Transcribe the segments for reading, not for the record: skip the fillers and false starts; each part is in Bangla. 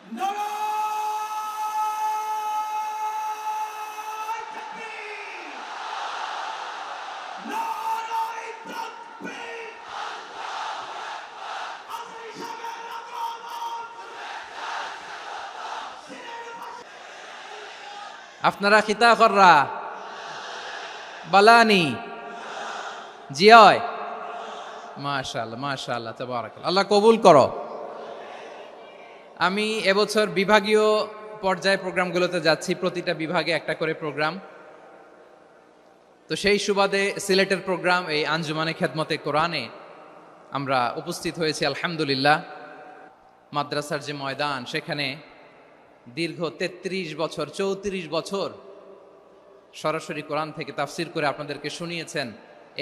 নারায়ে তাকবীর! নারায়ে তাকবীর! আজরি সাহেবের আগমন! আপনারা খিতা কররা বালানি জিয়য় মাশাআল্লাহ মাশাআল্লাহ তাবারাকাল্লাহ। আল্লাহ কবুল করো। আমি এবছর বিভাগীয় পর্যায়ে প্রোগ্রামগুলোতে যাচ্ছি, প্রতিটা বিভাগে একটা করে প্রোগ্রাম। তো সেই সুবাদে সিলেটের প্রোগ্রাম এই আঞ্জুমানে খেদমতে কোরআনে আমরা উপস্থিত হয়েছি আলহামদুলিল্লাহ। মাদ্রাসার যে ময়দান, সেখানে দীর্ঘ 33 বছর 34 বছর সরাসরি কোরআন থেকে তাফসির করে আপনাদেরকে শুনিয়েছেন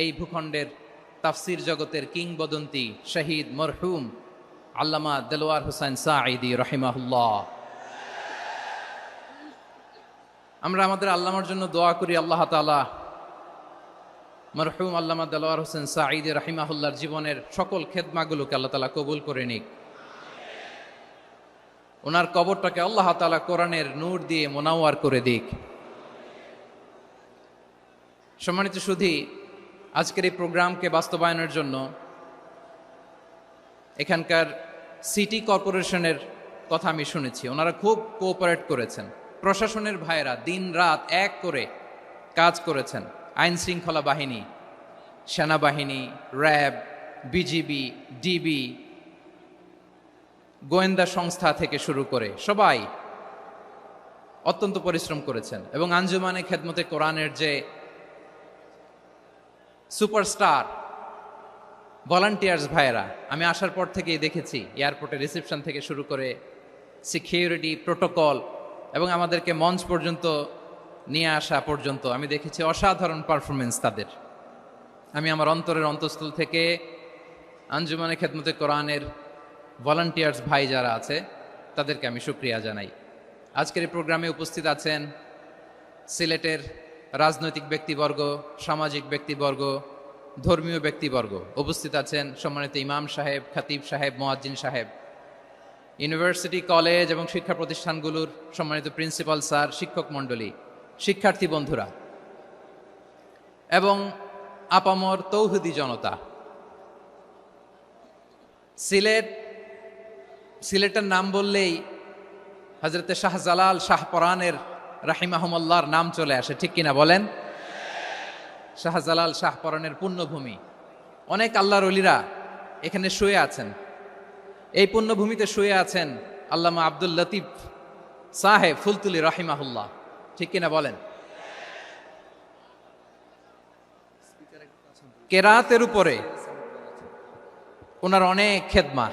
এই ভূখণ্ডের তাফসির জগতের কিংবদন্তি শহীদ মরহুম আল্লামা দেলোয়ার হোসেন সাঈদী রাহিমাহুল্লাহ। আমরা আমাদের আল্লামার জন্য দোয়া করি, আল্লাহ তাআলা মরহুম আল্লামা দেলোয়ার হোসেন সাঈদী রাহিমাহুল্লাহর জীবনের সকল খেদমাগুলোকে আল্লাহ তাআলা কবুল করে নিক। ওনার কবরটাকে আল্লাহ তাআলা কোরআনের নূর দিয়ে মোনাওয়ার করে দিক। সম্মানিত সুধী, আজকের এই প্রোগ্রামকে বাস্তবায়নের জন্য এখানকার সিটি কর্পোরেশনের কথা আমি শুনেছি, ওনারা খুব কোঅপারেট করেছেন। প্রশাসনের ভাইয়েরা দিন রাত এক করে কাজ করেছেন। আইন শৃঙ্খলা বাহিনী, সেনাবাহিনী, র্যাব, বিজিবি, ডিবি, গোয়েন্দা সংস্থা থেকে শুরু করে সবাই অত্যন্ত পরিশ্রম করেছেন। এবং আঞ্জুমানে খেদমতে কোরআনের যে সুপারস্টার ভলান্টিয়ার্স ভাইয়েরা, আমি আসার পর থেকেই দেখেছি এয়ারপোর্টে রিসেপশন থেকে শুরু করে সিকিউরিটি প্রোটোকল এবং আমাদেরকে মঞ্চ পর্যন্ত নিয়ে আসা পর্যন্ত আমি দেখেছি অসাধারণ পারফরমেন্স তাদের। আমি আমার অন্তরের অন্তঃস্থল থেকে আঞ্জুমানে খেদমতে কোরআনের ভলান্টিয়ার্স ভাই যারা আছে তাদেরকে আমি শুকরিয়া জানাই। আজকের এই প্রোগ্রামে উপস্থিত আছেন সিলেটের রাজনৈতিক ব্যক্তিবর্গ, সামাজিক ব্যক্তিবর্গ, ধর্মীয় ব্যক্তিবর্গ। উপস্থিত আছেন সম্মানিত ইমাম সাহেব, খতিব সাহেব, মুয়াজ্জিন সাহেব, ইউনিভার্সিটি, কলেজ এবং শিক্ষা প্রতিষ্ঠানগুলোর সম্মানিত প্রিন্সিপাল স্যার, শিক্ষক মণ্ডলী, শিক্ষার্থী বন্ধুরা এবং আপামর তৌহিদি জনতা। সিলেটের নাম বললেই হযরতে শাহজালাল শাহপরানের রাহিমাহুমুল্লাহর নাম চলে আসে, ঠিক কিনা বলেন? শাহজালাল শাহপরানের পুণ্যভূমি। অনেক আল্লাহর ওলিরা এখানে শুয়ে আছেন। এই পুণ্যভূমিতে শুয়ে আছেন আল্লামা আব্দুল লতিফ সাহেব ফুলতুলি রাহিমাহুল্লাহ, ঠিক কিনা বলেন? কেরাতের উপরে ওনার অনেক খেদমা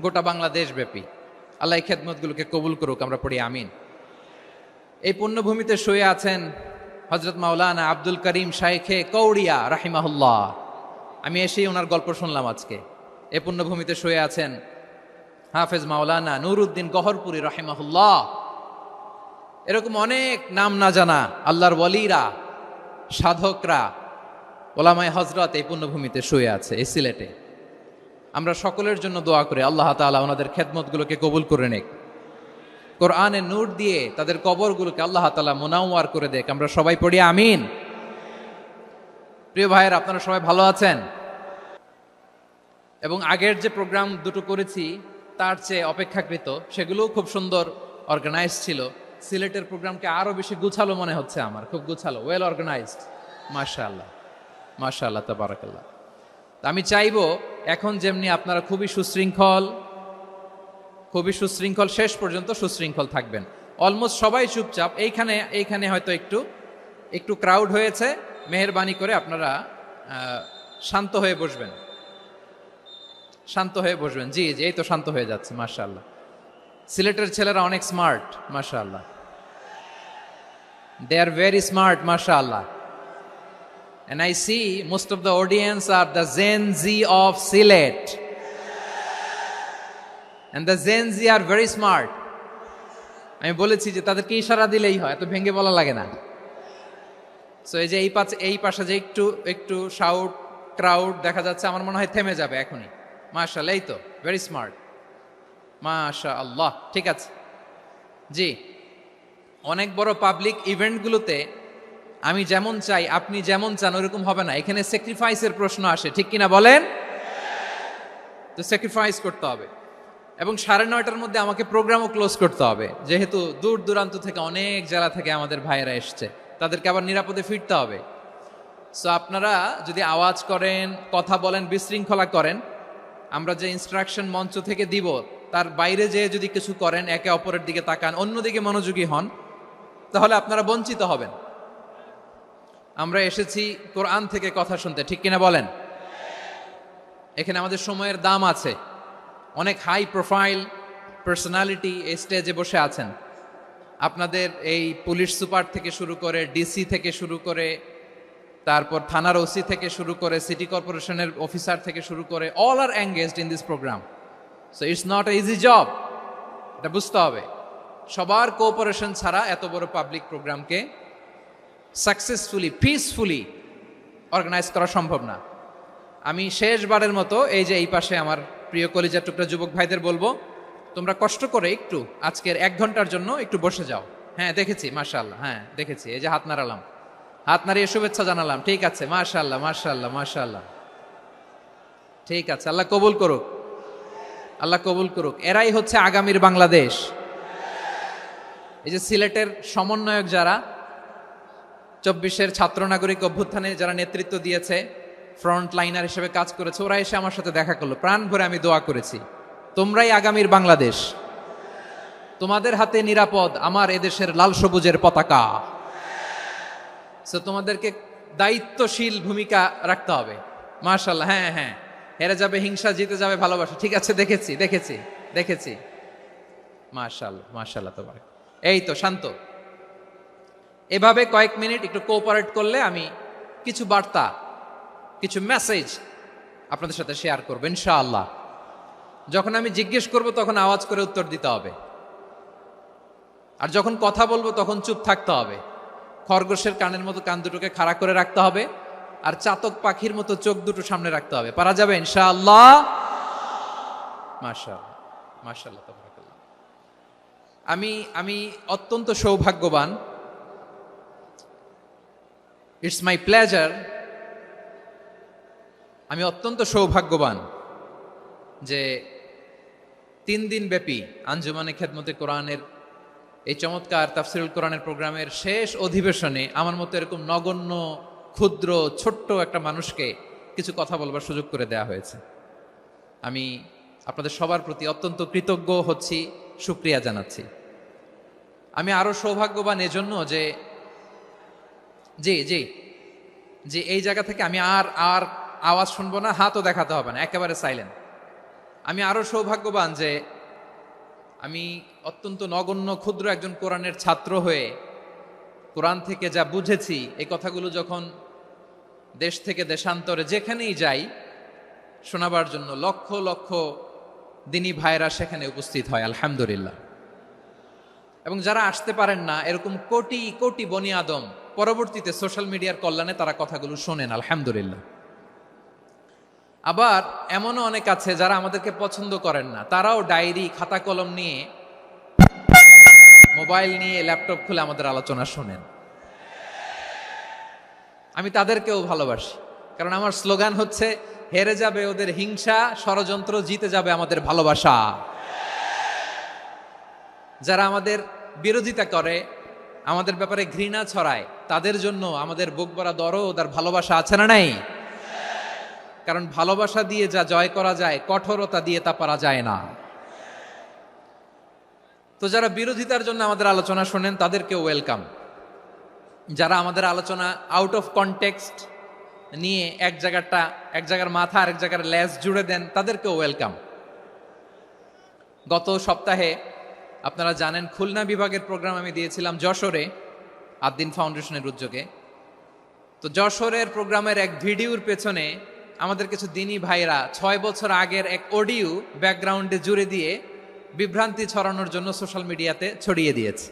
গোটা বাংলাদেশ ব্যাপী। আল্লাহ এই খেদমতগুলোকে কবুল করুক, আমরা পড়ি আমিন। এই পুণ্যভূমিতে শুয়ে আছেন হযরত মাওলানা আব্দুল করিম শাইখে কৌড়িয়া রাহিমাহুল্লাহ। আমি এসেই ওনার গল্প শুনলাম আজকে। এই পুণ্যভূমিতে শুয়ে আছেন হাফেজ মাওলানা নুরউদ্দিন গহরপুরী রাহিমাহুল্লাহ। এরকম অনেক নাম না জানা আল্লাহর ওয়ালিরা, সাধকরা, ওলামায়ে হযরত এই পুণ্যভূমিতে শুয়ে আছে এই সিলেটে। আমরা সকলের জন্য দোয়া করি আল্লাহ তাআলা ওনাদের খেদমতগুলোকে কবুল করে নেক। কোরআনের নূর দিয়ে তাদের কবরগুলোকে আল্লাহ তাআলা মুনাওয়ার করে দেখ। আমরা সবাই পড়ি আমিন। প্রিয় ভাইয়ের, আপনারা সবাই ভালো আছেন? এবং আগের যে প্রোগ্রাম দুটো করেছি তার চেয়ে অপেক্ষাকৃত সেগুলোও খুব সুন্দর অর্গানাইজ ছিল। সিলেটের প্রোগ্রামকে আরো বেশি গুছালো মনে হচ্ছে আমার, খুব গুছালো, ওয়েল অর্গানাইজড। মাশাআল্লাহ মাশাআল্লাহ তাবারাকাল্লাহ। আমি চাইবো এখন যেমনি আপনারা খুবই সুশৃঙ্খল শেষ পর্যন্ত সুশৃঙ্খল থাকবেন। অলমোস্ট সবাই চুপচাপ, এইখানে হয়তো একটু ক্রাউড হয়েছে, মেহেরবানি করে আপনারা শান্ত হয়ে বসবেন, শান্ত হয়ে বসবেন। জি জি, এই তো শান্ত হয়ে যাচ্ছে। মাশাআল্লাহ, সিলেটের ছেলেরা অনেক স্মার্ট, মাশাআল্লাহ, দে আর ভেরি স্মার্ট, মাশাআল্লাহ। And I see most of the audience are the Gen Z of Sylhet. And the Gen Z are very smart. আমি বলেছি যে তাদেরকে ইশারা দিলেই হয়, এত ভেঙে বলা লাগে না। সো এই যে এই পাশে যে একটু শাউট ক্রাউড দেখা যাচ্ছে, আমার মনে হয় থেমে যাবে এখনই। মাশাআল্লাহ, এই তো ভেরি স্মার্ট। মাশা আল্লাহ, ঠিক আছে। জি, অনেক বড় পাবলিক ইভেন্টগুলোতে আমি যেমন চাই আপনি যেমন চান ওরকম হবে না, এখানে স্যাক্রিফাইসের প্রশ্ন আসে, ঠিক কিনা বলেন? তো স্যাক্রিফাইস করতে হবে এবং 9:30টার মধ্যে আমাকে প্রোগ্রামও ক্লোজ করতে হবে, যেহেতু দূর দূরান্ত থেকে অনেক জেলা থেকে আমাদের ভাইয়েরা এসছে, তাদেরকে আবার নিরাপদে ফিরতে হবে। সো আপনারা যদি আওয়াজ করেন, কথা বলেন, বিশৃঙ্খলা করেন, আমরা যে ইনস্ট্রাকশন মঞ্চ থেকে দিব তার বাইরে যেয়ে যদি কিছু করেন, একে অপরের দিকে তাকান, অন্যদিকে মনোযোগী হন, তাহলে আপনারা বঞ্চিত হবেন। আমরা এসেছি কোরআন থেকে কথা শুনতে, ঠিক কিনা বলেন? এখানে আমাদের সময়ের দাম আছে। অনেক হাই প্রোফাইল পার্সোনালিটি এই স্টেজে বসে আছেন। আপনাদের এই পুলিশ সুপার থেকে শুরু করে, ডিসি থেকে শুরু করে, তারপর থানার ওসি থেকে শুরু করে, সিটি কর্পোরেশনের অফিসার থেকে শুরু করে, all are engaged in this program. So it's not a easy job, এটা বুঝতে হবে। সবার কোঅপারেশন ছাড়া এত বড় পাবলিক প্রোগ্রামকে সাকসেসফুলি, পিসফুলি অর্গানাইজ করা সম্ভব না। আমি শেষবারের মতো এই যে এই পাশে আমার প্রিয় কলিজার টুকরা যুবক ভাইদের বলবো, তোমরা কষ্ট করে একটু আজকের 1 ঘন্টার জন্য একটু বসে যাও। হ্যাঁ দেখেছি, মাশাআল্লাহ, হ্যাঁ দেখেছি, এই যে হাত নাড়ালাম, হাত নাড়িয়ে শুভেচ্ছা জানালাম, ঠিক আছে, মাশাআল্লাহ মাশাআল্লাহ মাশাআল্লাহ, ঠিক আছে, আল্লাহ কবুল করুক, আল্লাহ কবুল করুক। এরাই হচ্ছে আগামীর বাংলাদেশ। এই যে সিলেটের সমন্বয়ক যারা 24-এর ছাত্র নাগরিক অভ্যুত্থানে যারা নেতৃত্ব দিয়েছে, ফ্রন্ট লাইনার হিসেবে কাজ করেছে, ওরা এসে আমার সাথে দেখা করলো, প্রাণ ভরে আমি দোয়া করেছি, তোমরাই আগামীর বাংলাদেশ, তোমাদের হাতে নিরাপদ আমার এদেশের লাল সবুজের পতাকা। সো তোমাদেরকে দায়িত্বশীল ভূমিকা রাখতে হবে। মাশাআল্লাহ, হ্যাঁ হ্যাঁ, হেরে যাবে হিংসা, জিতে যাবে ভালোবাসা, ঠিক আছে, দেখেছি দেখেছি দেখেছি, মাশাআল্লাহ মাশাআল্লাহ, তোমার এই তো শান্ত। এভাবে কয়েক মিনিট একটু কোঅপারেট করলে আমি কিছু বার্তা, কিছু মেসেজ আপনাদের সাথে শেয়ার করবো ইনশাআল্লাহ। যখন আমি জিজ্ঞেস করব তখন আওয়াজ করে উত্তর দিতে হবে, আর যখন কথা বলবো তখন চুপ থাকতে হবে। খরগোশের কানের মতো কান দুটোকে খাড়া করে রাখতে হবে, আর চাতক পাখির মতো চোখ দুটো সামনে রাখতে হবে। পারা যাবে ইনশাআল্লাহ? মাশাআল্লাহ মাশাআল্লাহ, তাবারাকাল্লাহ। আমি অত্যন্ত সৌভাগ্যবান, ইটস মাই প্লেজার, আমি অত্যন্ত সৌভাগ্যবান যে 3 দিন ব্যাপী আঞ্জুমানে খেদমতে কোরআনের এই চমৎকার তাফসিরুল কোরআনের প্রোগ্রামের শেষ অধিবেশনে আমার মতো এরকম নগণ্য, ক্ষুদ্র, ছোট্ট একটা মানুষকে কিছু কথা বলবার সুযোগ করে দেয়া হয়েছে। আমি আপনাদের সবার প্রতি অত্যন্ত কৃতজ্ঞ হচ্ছি, শুকরিয়া জানাচ্ছি। আমি আরো সৌভাগ্যবান এজন্য যে জি জি জি এই জায়গা থেকে আমি আর আওয়াজ শুনবো না, হাতও দেখাতে হবে না, একেবারে সাইলেন্ট। আমি আরো সৌভাগ্যবান যে আমি অত্যন্ত নগণ্য, ক্ষুদ্র একজন কোরআনের ছাত্র হয়ে কোরআন থেকে যা বুঝেছি, এই কথাগুলো যখন দেশ থেকে দেশান্তরে যেখানেই যাই শোনাবার জন্য লক্ষ লক্ষ দিনী ভাইরা সেখানে উপস্থিত হয়, আলহামদুলিল্লাহ। এবং যারা আসতে পারেন না, এরকম কোটি কোটি বনি আদম পরবর্তীতে সোশ্যাল মিডিয়ার কল্যাণে তারা কথাগুলো শোনেন, আলহামদুলিল্লাহ। আবার এমনও অনেক আছে যারা আমাদেরকে পছন্দ করেন না, তারাও ডায়েরি, খাতা কলম নিয়ে, মোবাইল নিয়ে, ল্যাপটপ খুলে আমাদের আলোচনা শোনেন। আমি তাদেরকেও ভালোবাসি, কারণ আমার স্লোগান হচ্ছে, হেরে যাবে ওদের হিংসা, ষড়যন্ত্র, জিতে যাবে আমাদের ভালোবাসা। যারা আমাদের বিরোধিতা করে, আমাদের ব্যাপারে ঘৃণা ছড়ায়, তাদের জন্য আমাদের বুক ভরা দরদ আর ভালোবাসা আছে না নাই? কারণ ভালোবাসা দিয়ে যা জয় করা যায়, কঠোরতা দিয়ে তা পারা যায় না। তো যারা বিরোধিতার জন্য আমাদের আলোচনা শোনেন তাদেরকেও ওয়েলকাম। যারা আমাদের আলোচনা আউট অফ কনটেক্সট নিয়ে এক জায়গার মাথা আর এক জায়গার লেজ জুড়ে দেন, তাদেরকেও ওয়েলকাম। গত সপ্তাহে আপনারা জানেন খুলনা বিভাগের প্রোগ্রাম আমি দিয়েছিলাম যশোরে, আদ্দিন ফাউন্ডেশনের উদ্যোগে। তো যশোরের প্রোগ্রামের এক ভিডিওর পেছনে আমাদের কিছু দিনী ভাইরা 6 বছর আগের এক অডিও ব্যাকগ্রাউন্ডে জুড়ে দিয়ে বিভ্রান্তি ছড়ানোর জন্য সোশ্যাল মিডিয়াতে ছড়িয়ে দিয়েছে।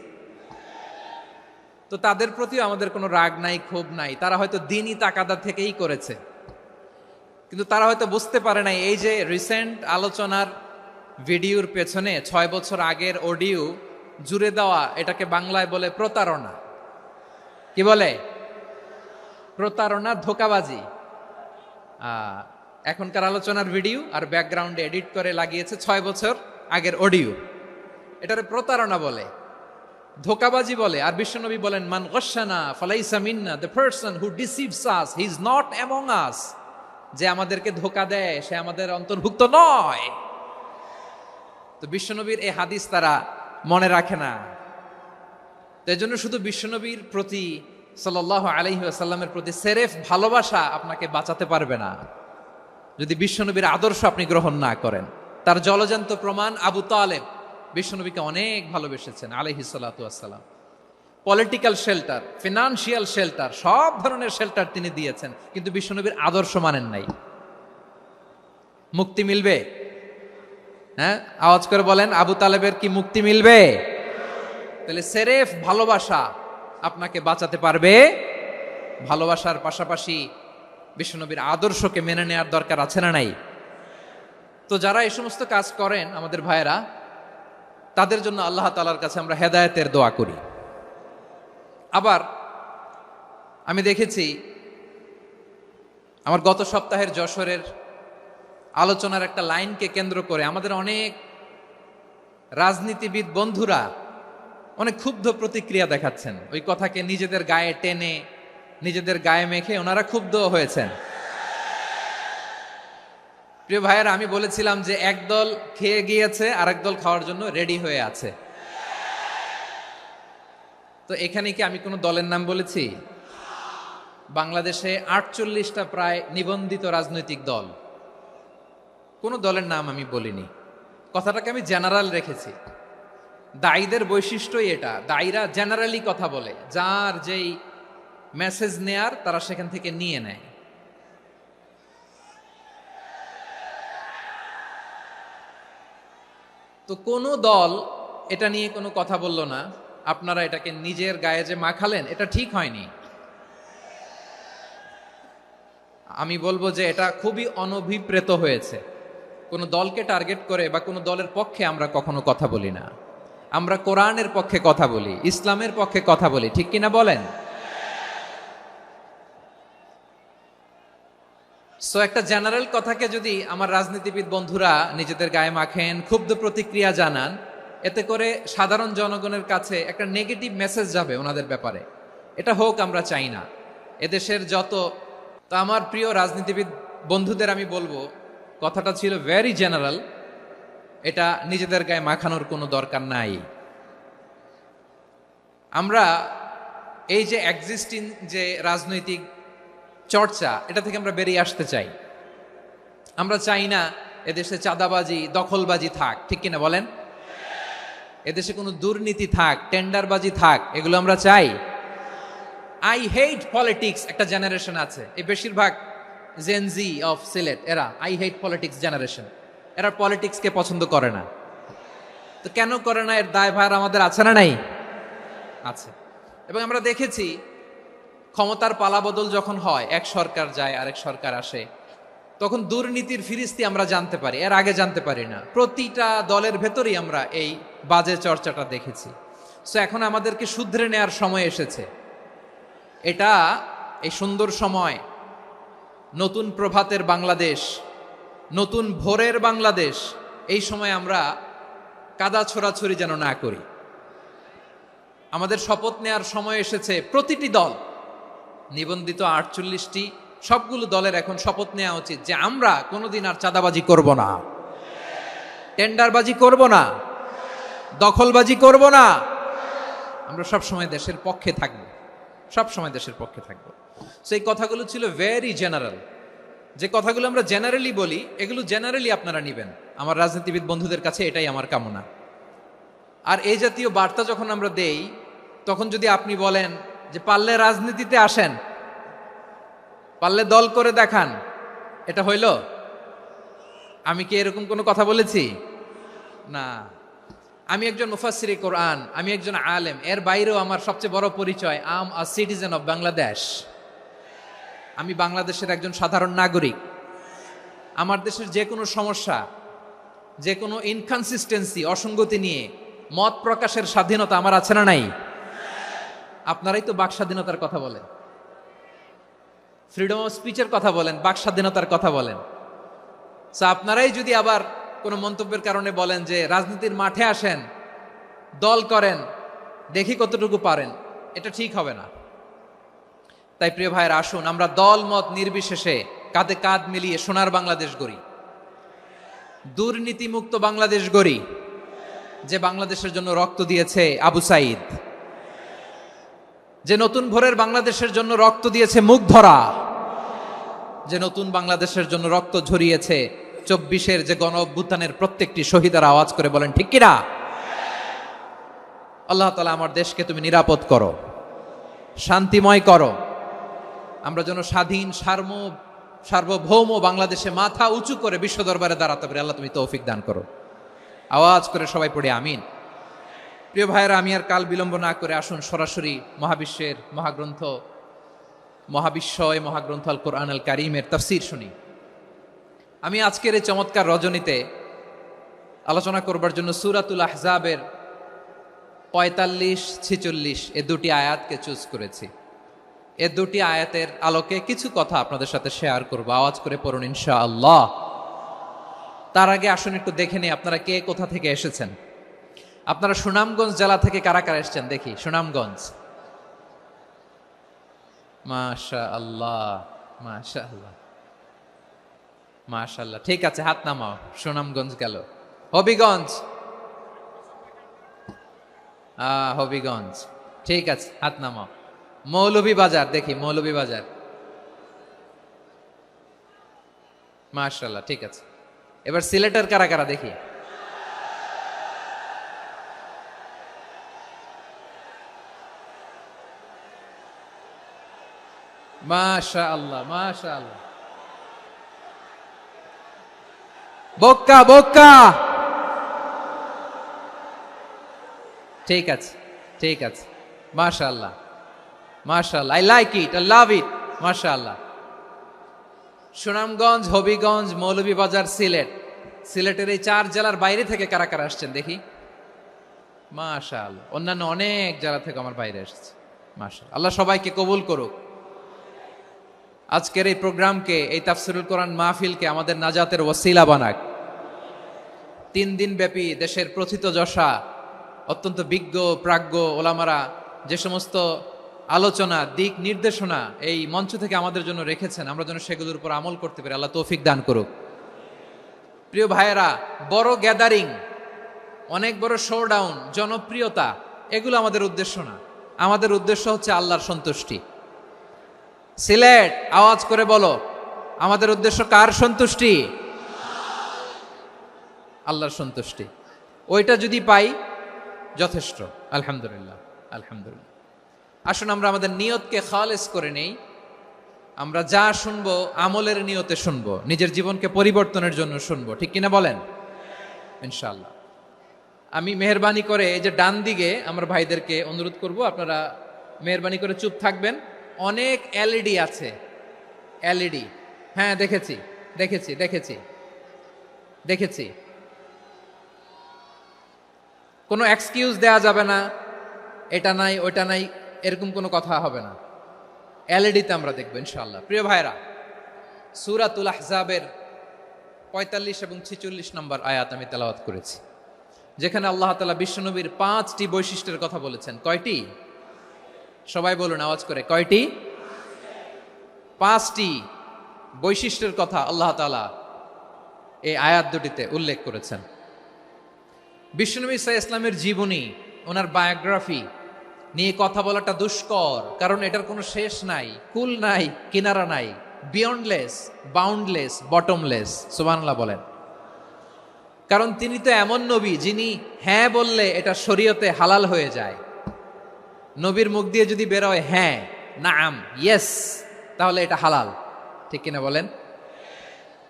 তো তাদের প্রতিও আমাদের কোনো রাগ নাই, ক্ষোভ নাই, তারা হয়তো দিনই তাকাদা থেকেই করেছে, কিন্তু তারা হয়তো বুঝতে পারে নাই এই যে রিসেন্ট আলোচনার ভিডিওর পেছনে 6 বছর আগের অডিও জুড়ে দেওয়া, এটাকে বাংলায় বলে প্রতারণা। কি বলে? প্রতারণা, ধোঁকাবাজি। এখনকার আলোচনার ভিডিও আর ব্যাকগ্রাউন্ডে এডিট করে লাগিয়েছে 6 বছর আগের অডিও। এটারে প্রতারণা বলে, ধোঁকাবাজি বলে। আর বিশ্বনবী বলেন, মান গশানা ফালাইসা মিন্না, the person who deceives us he is not among us. যে আমাদেরকে ধোঁকা দেয় সে আমাদের অন্তর্ভুক্ত নয়। তো বিশ্বনবীর এই হাদিস তারা মনে রাখে না। তো এই জন্য শুধু বিশ্বনবীর প্রতি সাল্লাল্লাহু আলাইহি ওয়াসাল্লামের প্রতি সেরেফ ভালোবাসা আপনাকে বাঁচাতে পারবে না যদি বিশ্বনবীর আদর্শ আপনি গ্রহণ না করেন। তার জলজান্ত প্রমাণ, আবু তালেব বিশ্বনবীকে অনেক ভালোবেসেছেন আলাইহিস সালাতু ওয়াসসালাম। পলিটিক্যাল শেল্টার, ফিনান্সিয়াল শেল্টার, সব ধরনের শেল্টার তিনি দিয়েছেন, কিন্তু বিশ্বনবীর আদর্শ মানেন নাই। মুক্তি মিলবে? হ্যাঁ, আওয়াজ করে বলেন, আবু তালেবের কি মুক্তি মিলবে? তাহলে সেরেফ ভালোবাসা আপনাকে বাঁচাতে পারবে। ভালোবাসার পাশাপাশি বিশ্বনবীর আদর্শকে মেনে নেওয়ার দরকার আছে না নাই? তো যারা এই সমস্ত কাজ করেন আমাদের ভাইয়েরা, তাদের জন্য আল্লাহ তাআলার কাছে আমরা হেদায়েতের দোয়া করি। আবার আমি দেখেছি আমার গত সপ্তাহের যশোরের আলোচনার একটা লাইনকে কেন্দ্র করে আমাদের অনেক রাজনীতিবিদ বন্ধুরা অনেক ক্ষুব্ধ প্রতিক্রিয়া দেখাচ্ছেন। ওই কথাকে নিজেদের গায়ে টেনে, নিজেদের গায়ে মেখে ওনারা ক্ষুব্ধ হয়েছেন। প্রিয় ভাইয়েরা, আমি বলেছিলাম যে একদল খেয়ে গিয়েছে আর একদল খাওয়ার জন্য রেডি হয়ে আছে। তো এখানে কি আমি কোনো দলের নাম বলেছি? বাংলাদেশে 48টা প্রায় নিবন্ধিত রাজনৈতিক দল, কোনো দলের নাম আমি বলিনি। কথাটাকে আমি জেনারেল রেখেছি। দায়ীদের বৈশিষ্ট্যই এটা, দায়ীরা জেনারেলি কথা বলে, যার যেই মেসেজ নেয়ার তারা সেখান থেকে নিয়ে নেয়। তো কোনো দল এটা নিয়ে কোনো কথা বলল না। আপনারা এটাকে নিজের গায়ে যে মাখালেন, এটা ঠিক হয়নি। আমি বলবো যে এটা খুবই অনভিপ্রেত হয়েছে। কোনো দলকে টার্গেট করে বা কোনো দলের পক্ষে আমরা কখনো কথা বলি না। আমরা কোরআনের পক্ষে কথা বলি, ইসলামের পক্ষে কথা বলি, ঠিক কিনা বলেন? সো একটা জেনারেল কথাকে যদি আমার রাজনীতিবিদ বন্ধুরা নিজেদের গায়ে মাখেন, ক্ষুব্ধ প্রতিক্রিয়া জানান, এতে করে সাধারণ জনগণের কাছে একটা নেগেটিভ মেসেজ যাবে ওনাদের ব্যাপারে। এটা হোক আমরা চাই না। এদেশের যত, তো আমার প্রিয় রাজনীতিবিদ বন্ধুদের আমি বলবো, কথাটা ছিল ভেরি জেনারেল, এটা নিজেদের গায়ে মাখানোর কোনো দরকার নাই। আমরা এই যে এক্সিস্টিং যে রাজনৈতিক চর্চা, এটা থেকে আমরা বেরিয়ে আসতে চাই। আমরা চাই না এদেশে চাঁদাবাজি, দখলবাজি থাক, ঠিক কিনা বলেন? এদেশে কোনো দুর্নীতি থাক, টেন্ডারবাজি থাক, এগুলো আমরা চাই। আই হেট পলিটিক্স একটা জেনারেশন আছে, এই বেশিরভাগ জেনজি অফ সিলেট, এরা আই হেট পলিটিক্স জেনারেশন। এরা পলিটিক্সকে পছন্দ করে না। তো কেন করে না, এর দায়ভার আমাদের আছে না নাই? আছে। এবং আমরা দেখেছি ক্ষমতার পালাবদল যখন হয়, এক সরকার যায় আরেক সরকার আসে, তখন দুর্নীতির ফিরিস্তি আমরা জানতে পারি, এর আগে জানতে পারি না। প্রতিটা দলের ভেতরেই আমরা এই বাজে চর্চাটা দেখেছি। সো এখন আমাদেরকে শুধরে নেওয়ার সময় এসেছে। এটা এই সুন্দর সময়, নতুন প্রভাতের বাংলাদেশ, নতুন ভোরের বাংলাদেশ, এই সময় আমরা কাদা ছোড়াছুড়ি যেন না করি। আমাদের শপথ নেওয়ার সময় এসেছে। প্রতিটি দল, নিবন্ধিত 48টি, সবগুলো দলের এখন শপথ নেওয়া উচিত যে আমরা কোনোদিন আর চাঁদাবাজি করব না, টেন্ডারবাজি করব না, দখলবাজি করব না। আমরা সবসময় দেশের পক্ষে থাকব, সবসময় দেশের পক্ষে থাকব। সেই কথাগুলো ছিল ভেরি জেনারেল। যে কথাগুলো আমরা জেনারেলি বলি, এগুলো জেনারেলি আপনারা নেবেন। আমার রাজনীতিবিদ বন্ধুদের কাছে এটাই আমার কামনা। আর এই জাতীয় বার্তা যখন আমরা দেই, তখন যদি আপনি বলেন যে পারলে রাজনীতিতে আসেন, পারলে দল করে দেখান, এটা হইল? আমি কি এরকম কোনো কথা বলেছি? না। আমি একজন মুফাসসিরে কোরআন, আমি একজন আলেম, এর বাইরেও আমার সবচেয়ে বড় পরিচয় আম আ সিটিজেন অফ বাংলাদেশ। আমি বাংলাদেশের একজন সাধারণ নাগরিক। আমার দেশের যে কোনো সমস্যা যে কোনো ইনকনসিস্টেন্সি, অসঙ্গতি নিয়ে মত প্রকাশের স্বাধীনতা আমার আছে না নাই? আপনারাই তো বাক স্বাধীনতার কথা বলেন, ফ্রিডম অফ স্পিচের কথা বলেন, বাক স্বাধীনতার কথা বলেন। সো আপনারাই যদি আবার কোনো মন্তব্যের কারণে বলেন যে রাজনীতির মাঠে আসেন, দল করেন, দেখি কতটুকু পারেন, এটা ঠিক হবে না। তাই প্রিয় ভাইয়ের, আসুন আমরা দল মত নির্বিশেষে কাঁধে কাঁধ মিলিয়ে সোনার বাংলাদেশ গড়ি, দুর্নীতিমুক্ত বাংলাদেশ গড়ি, যে বাংলাদেশের জন্য রক্ত দিয়েছে আবু সাইদ, যে নতুন ভোরের বাংলাদেশের জন্য রক্ত দিয়েছে মুগ্ধরা, যে নতুন বাংলাদেশের জন্য রক্ত ঝরিয়েছে 24-এর যে গণ অভ্যুত্থানের প্রত্যেকটি শহীদের আওয়াজ করে বলেন ঠিক কিনা? আল্লাহ তাআলা আমার দেশকে তুমি নিরাপদ করো, শান্তিময় করো, আমরা যেন স্বাধীন সার্বভৌম বাংলাদেশে মাথা উঁচু করে বিশ্ব দরবারে দাঁড়াতে পারি। আল্লাহ তুমি তৌফিক দান করো। আওয়াজ করে সবাই পড়ে আমিন। প্রিয় ভাইয়েরা, আমি আর কাল বিলম্ব না করে আসুন সরাসরি মহাবিশ্বের মহাগ্রন্থ, মহাবিশ্বয় মহাগ্রন্থ আল কোরআন আল কারীমের তাফসীর শুনি। আমি আজকের এই চমৎকার রজনীতে আলোচনা করবার জন্য সূরাতুল আহজাবের 45-46 এ দুটি আয়াতকে চুজ করেছি। এ দুটি আয়াতের আলোকে কিছু কথা আপনাদের সাথে শেয়ার করব। আওয়াজ করে পড়ুন ইনশাআল্লাহ। তার আগে আসুন একটু দেখে নিই আপনারা কে কোথা থেকে এসেছেন। আপনারা সুনামগঞ্জ জেলা থেকে কারা কারা এসেছেন দেখি। সুনামগঞ্জ, মাশাআল্লাহ মাশাআল্লাহ মাশাআল্লাহ, ঠিক আছে, হাত নামাও। সুনামগঞ্জ গেল। হবিগঞ্জ, হবিগঞ্জ, ঠিক আছে, হাত নামাও। মৌলভীবাজার, দেখি মৌলভীবাজার, মাশাআল্লাহ, ঠিক আছে। এবার সিলেটের কারা কারা দেখি। মাশাআল্লাহ মাশাআল্লাহ। বক্কা বক্কা, ঠিক আছে ঠিক আছে, মাশাআল্লাহ মাশাআল্লাহ, I like it, I love it, মাশাআল্লাহ। সুনামগঞ্জ, হবিগঞ্জ, মৌলভীবাজার, সিলেট। সিলেটের এই 4 জেলার বাইরে থেকে কারা কারা আসছেন দেখি। মাশাআল্লাহ, অন্যান্য অনেক জেলা থেকে আমার বাইরে এসেছে, মাশাআল্লাহ। আল্লাহ সবাইকে কবুল করুক। আজকের এই প্রোগ্রামকে, এই তাফসীরুল কোরআন মাহফিলকে আমাদের নাজাতের ওসিলা বানাক। 3 দিন ব্যাপী দেশের প্রথিতযশা অত্যন্ত বিজ্ঞ প্রাজ্ঞ ওলামারা যে সমস্ত আলোচনা, দিক নির্দেশনা এই মঞ্চ থেকে আমাদের জন্য রেখেছেন, আমরা যেন সেগুলোর উপর আমল করতে পারি। আল্লাহ তৌফিক দান করুক। প্রিয় ভাইয়েরা, বড় গ্যাদারিং, অনেক বড় শোডাউন, জনপ্রিয়তা, এগুলো আমাদের উদ্দেশ্য না। আমাদের উদ্দেশ্য হচ্ছে আল্লাহর সন্তুষ্টি। সিলেট, আওয়াজ করে বলো, আমাদের উদ্দেশ্য কার সন্তুষ্টি? আল্লাহর সন্তুষ্টি। ওইটা যদি পাই যথেষ্ট, আলহামদুলিল্লাহ আলহামদুলিল্লাহ। আসুন আমরা আমাদের নিয়তকে খালেস করে নেই। আমরা যা শুনবো আমলের নিয়তে শুনবো, নিজের জীবনকে পরিবর্তনের জন্য শুনবো, ঠিক কিনা বলেন? ইনশাআল্লাহ। আমি মেহরবানি করে এই যে ডান দিকে আমার ভাইদেরকে অনুরোধ করব, আপনারা মেহরবানি করে চুপ থাকবেন। অনেক এলইডি আছে, এলইডি, হ্যাঁ দেখেছি দেখেছি দেখেছি দেখেছি। কোনো এক্সকিউজ দেয়া যাবে না, এটা নাই ওইটা নাই, এরকম কোনো কথা হবে না। এলইডিতে আমরা দেখবো ইনশাআল্লাহ। প্রিয় ভাইরা, সূরাতুল আহজাবের 45 এবং 46 নম্বর আয়াত আমি তেলাওয়াত করেছি, যেখানে আল্লাহ তাআলা বিশ্বনবীর 5টি বৈশিষ্ট্যের কথা বলেছেন। কয়টি? সবাই বলুন আওয়াজ করে, কয়টি? 5টি বৈশিষ্ট্যের কথা আল্লাহ তাআলা এই আয়াত দুটিতে উল্লেখ করেছেন। বিশ্বনবী সাল্লাল্লাহু আলাইহি ইসলামের জীবনী, ওনার বায়োগ্রাফি নিয়ে কথা বলাটা দুষ্কর, কারণ এটার কোনো শেষ নাই, কুল নাই, কিনারা নাই, বিয়ন্ডলেস, বাউন্ডলেস, বটমলেস। সুবহানাল্লাহ বলেন। কারণ তিনি তো এমন নবী যিনি হ্যাঁ বললে এটা শরীয়তে হালাল হয়ে যায়। নবীর মুখ দিয়ে যদি বেরোয় হ্যাঁ, নাম, ইয়েস, তাহলে এটা হালাল, ঠিক কিনা বলেন?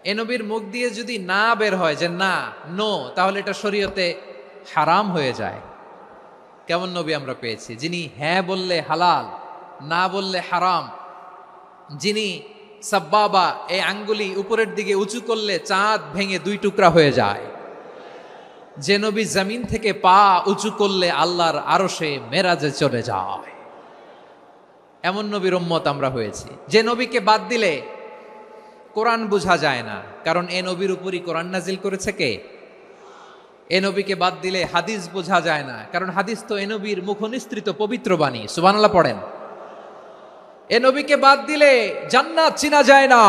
এ নবীর মুখ দিয়ে যদি না বের হয় যে না, নো, তাহলে এটা শরীয়তে হারাম হয়ে যায়। কেমন নবী আমরা পেয়েছি, যিনি হ্যাঁ বললে হালাল, না বললে হারাম, যিনি সাব্বাবা, এই আঙ্গুলি উপরের দিকে উঁচু করলে চাঁদ ভেঙে 2 টুকরা হয়ে যায়। যে নবী জমিন থেকে পা উঁচু করলে আল্লাহর আরশে মেরাজে চলে যায়, এমন নবীর উম্মত আমরা হয়েছি। যে নবীকে বাদ দিলে কোরআন বোঝা যায় না, কারণ এ নবীর উপরই কোরআন নাজিল করেছে কে? এ নবীকে বাদ দিলে হাদিস বোঝা যায় না, কারণ হাদিস তো এ নবীর মুখনিসৃত পবিত্র বাণী। সুবহানাল্লাহ পড়েন। এ নবীকে বাদ দিলে জান্নাত চিনা যায় না,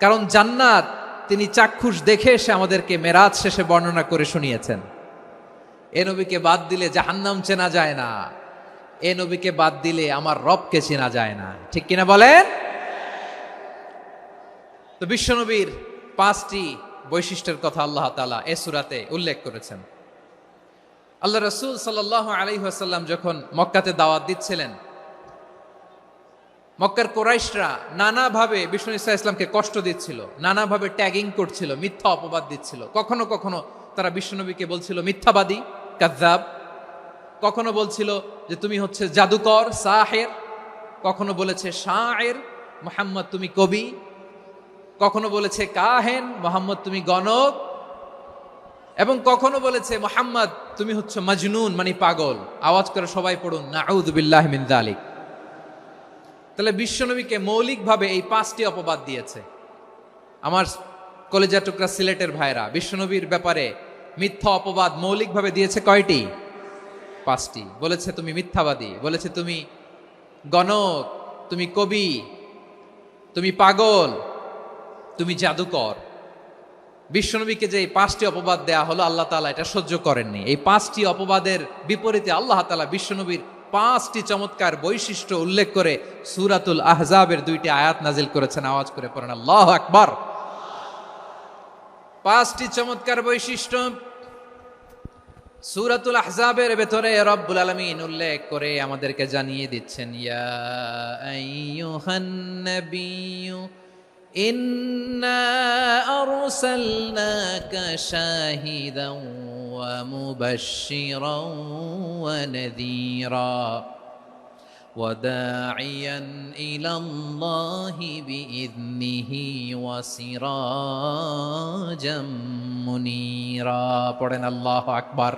কারণ জান্নাত তিনি চাক্ষুষ দেখে এসে আমাদেরকে মেরাজ শেষে বর্ণনা করে শুনিয়েছেন। এ নবীকে বাদ দিলে জাহান্নাম চেনা যায় না, এ নবীকে বাদ দিলে আমার রবকে চেনা যায় না। ঠিক কিনা বলেন? তো বিশ্বনবীর 5টি বৈশিষ্ট্যের কথা আল্লাহ তাআলা এই সূরাতে উল্লেখ করেছেন। আল্লাহ রাসূল সাল্লাল্লাহু আলাইহি ওয়াসাল্লাম যখন মক্কাতে দাওয়াত দিচ্ছিলেন, মক্কার কুরাইশরা নানাভাবে বিষ্ণু ঈসা ইসলামকে কষ্ট দিচ্ছিল, নানাভাবে ট্যাগিং করছিল, মিথ্যা অপবাদ দিচ্ছিল। কখনো কখনো তারা বিশ্বনবীকে বলছিল মিথ্যাবাদী, কাযযাব। কখনো বলছিল যে তুমি হচ্ছে জাদুকর, সাহের। কখনো বলেছে শায়ের, মুহাম্মদ তুমি কবি। কখনো বলেছে কাহেন, মুহাম্মদ তুমি গণক। এবং কখনো বলেছে মুহাম্মদ তুমি হচ্ছে মাজনুন, মানে পাগল। আওয়াজ করে সবাই পড়ুন নাউযু বিল্লাহি মিন যালিক। তাহলে বিশ্বনবীকে মৌলিকভাবে এই 5টি অপবাদ দিয়েছে। আমার কলেজা টুকরা সিলেটের ভাইরা, বিশ্বনবীর ব্যাপারে মিথ্যা অপবাদ মৌলিকভাবে দিয়েছে কয়টি? 5টি। বলেছে তুমি মিথ্যাবাদী, বলেছে তুমি গণক, তুমি কবি, তুমি পাগল, তুমি জাদুকর। বিশ্বনবীকে যে এই 5টি অপবাদ দেয়া হলো, আল্লাহ তাআলা এটা সহ্য করেননি। এই 5টি অপবাদের বিপরীতে আল্লাহ তাআলা বিশ্বনবীর 5টি চমৎকার বৈশিষ্ট্য উল্লেখ করে সূরাতুল আহজাবের 2টি আয়াত নাজিল করেছেন। আওয়াজ করে পড়েন আল্লাহু আকবার। 5টি চমৎকার বৈশিষ্ট্য সূরাতুল আহজাবের ভেতরে রব্বুল আলামিন উল্লেখ করে আমাদেরকে জানিয়ে দিচ্ছেন, ইয়া আইয়ুহান নাবিয়্যু ইন্না আরসালনাকা শাহিদান ওয়া মুবাশশিরান ওয়া নাযীরা ওয়া দাঈয়ান ইলাল্লাহি বিইذনিহি ওয়া সিরাজাম মুনীরা। পড়েন আল্লাহু আকবার।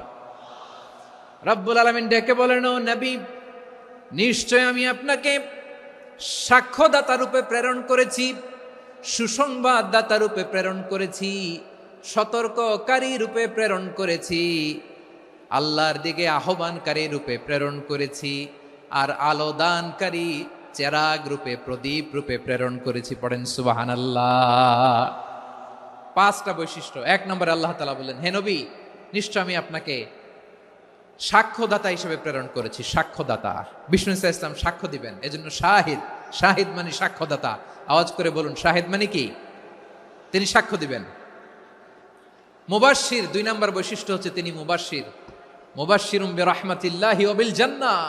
রব্বুল আলামিন ডেকে বলেন, ও নবী, নিশ্চয় আমি আপনাকে সাক্ষ্যদাতা রূপে প্রেরণ করেছি, সুসংবাদদাতা রূপে প্রেরণ করেছি, সতর্ককারী রূপে প্রেরণ করেছি, আল্লাহর দিকে আহ্বানকারী রূপে প্রেরণ করেছি, আর আলো দানকারী চেরাগ রূপে, প্রদীপ রূপে প্রেরণ করেছি। পড়েন সুবহানাল্লাহ। 5টা বৈশিষ্ট্য। 1 নম্বরে আল্লাহ তাআলা বলেন, হে নবী, নিশ্চয় আমি আপনাকে সাক্ষ্যদাতা হিসেবে প্রেরণ করেছি। সাক্ষ্যদাতা, বিষ্ণু ঈসা ইসলাম সাক্ষ্য দিবেন, এজন্য শাহিদ। শাহিদ মানে সাক্ষ্যদাতা। আওয়াজ করে বলুন, শাহিদ মানে কি? তিনি সাক্ষ্য দিবেন। মুবাশশির, 2 নম্বর বৈশিষ্ট্য হচ্ছে তিনি মুবাশশির। মুবাশশিরুম বিরাহমাতিল্লাহি ওয়া বিল জান্নাহ।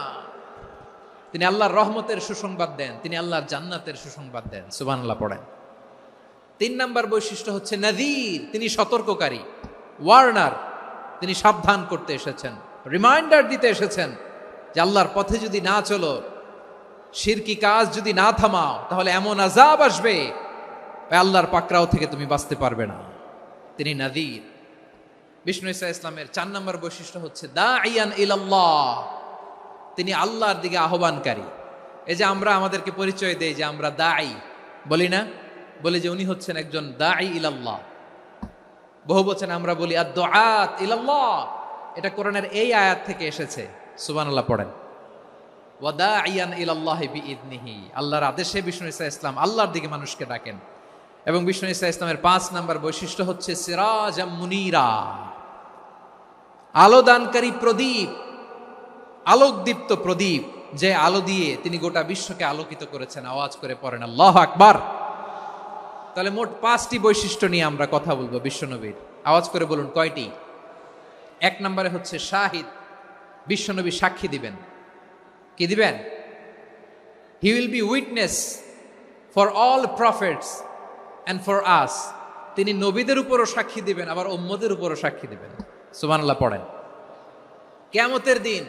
তিনি আল্লাহর রহমতের সুসংবাদ দেন, তিনি আল্লাহর জান্নাতের সুসংবাদ দেন। সুবহানাল্লাহ পড়েন। 3 নম্বর বৈশিষ্ট্য হচ্ছে নাযীর, তিনি সতর্ককারী, ওয়ার্নার। তিনি সাবধান করতে এসেছেন, রিমাইন্ডার দিতে এসেছেন যে আল্লাহর পথে যদি না চলো, শিরকি কাজ যদি না থামাও, তাহলে এমন আযাব আসবে আল্লাহর পাকড়াও থেকে তুমি বাঁচতে পারবে না। তিনি নাযীর। বিষ্ণু ঈসা ইসলামের 4 নম্বর বৈশিষ্ট্য হচ্ছে দাঈয়ান ইলাল্লাহ, তিনি আল্লাহর দিকে আহ্বানকারী। এই যে আমরা আমাদেরকে পরিচয় দেই যে আমরা দাঈ, বলি না? বলি যে উনি হচ্ছেন একজন দাঈ ইলাল্লাহ। বহু বচনে আমরা বলি আদ-দুআত ইলাল্লাহ। এটা কোরআনের এই আয়াত থেকে এসেছে। সুবহানাল্লাহ পড়েন। ওয়া দাঈয়ান ইলাল্লাহি বিইذনিহি, আল্লাহর আদেশে বিষ্ণু ঈসা ইসলাম আল্লাহর দিকে মানুষকে ডাকেন। এবং বিষ্ণু ঈসা ইসলামের 5 নম্বর বৈশিষ্ট্য হচ্ছে সিরাজাম মুনীরা, আলোদানকারী প্রদীপ, আলোকদীপ্ত প্রদীপ, যে আলো দিয়ে তিনি গোটা বিশ্বকে আলোকিত করেছেন। আওয়াজ করে পড়েন আল্লাহু আকবার। তাহলে মোট 5টি বৈশিষ্ট্য নিয়ে আমরা কথা বলবো বিশ্বনবীর। আওয়াজ করে বলুন কয়টি? 1 নম্বরে হচ্ছে শাহিদ, বিশ্বনবী সাক্ষী দিবেন। কি দিবেন? He will be witness for all prophets and for us. তিনি নবীদের উপরও সাক্ষী দিবেন, আবার উম্মতের উপরও সাক্ষী দিবেন। সুবহানাল্লাহ পড়েন। কিয়ামতের দিন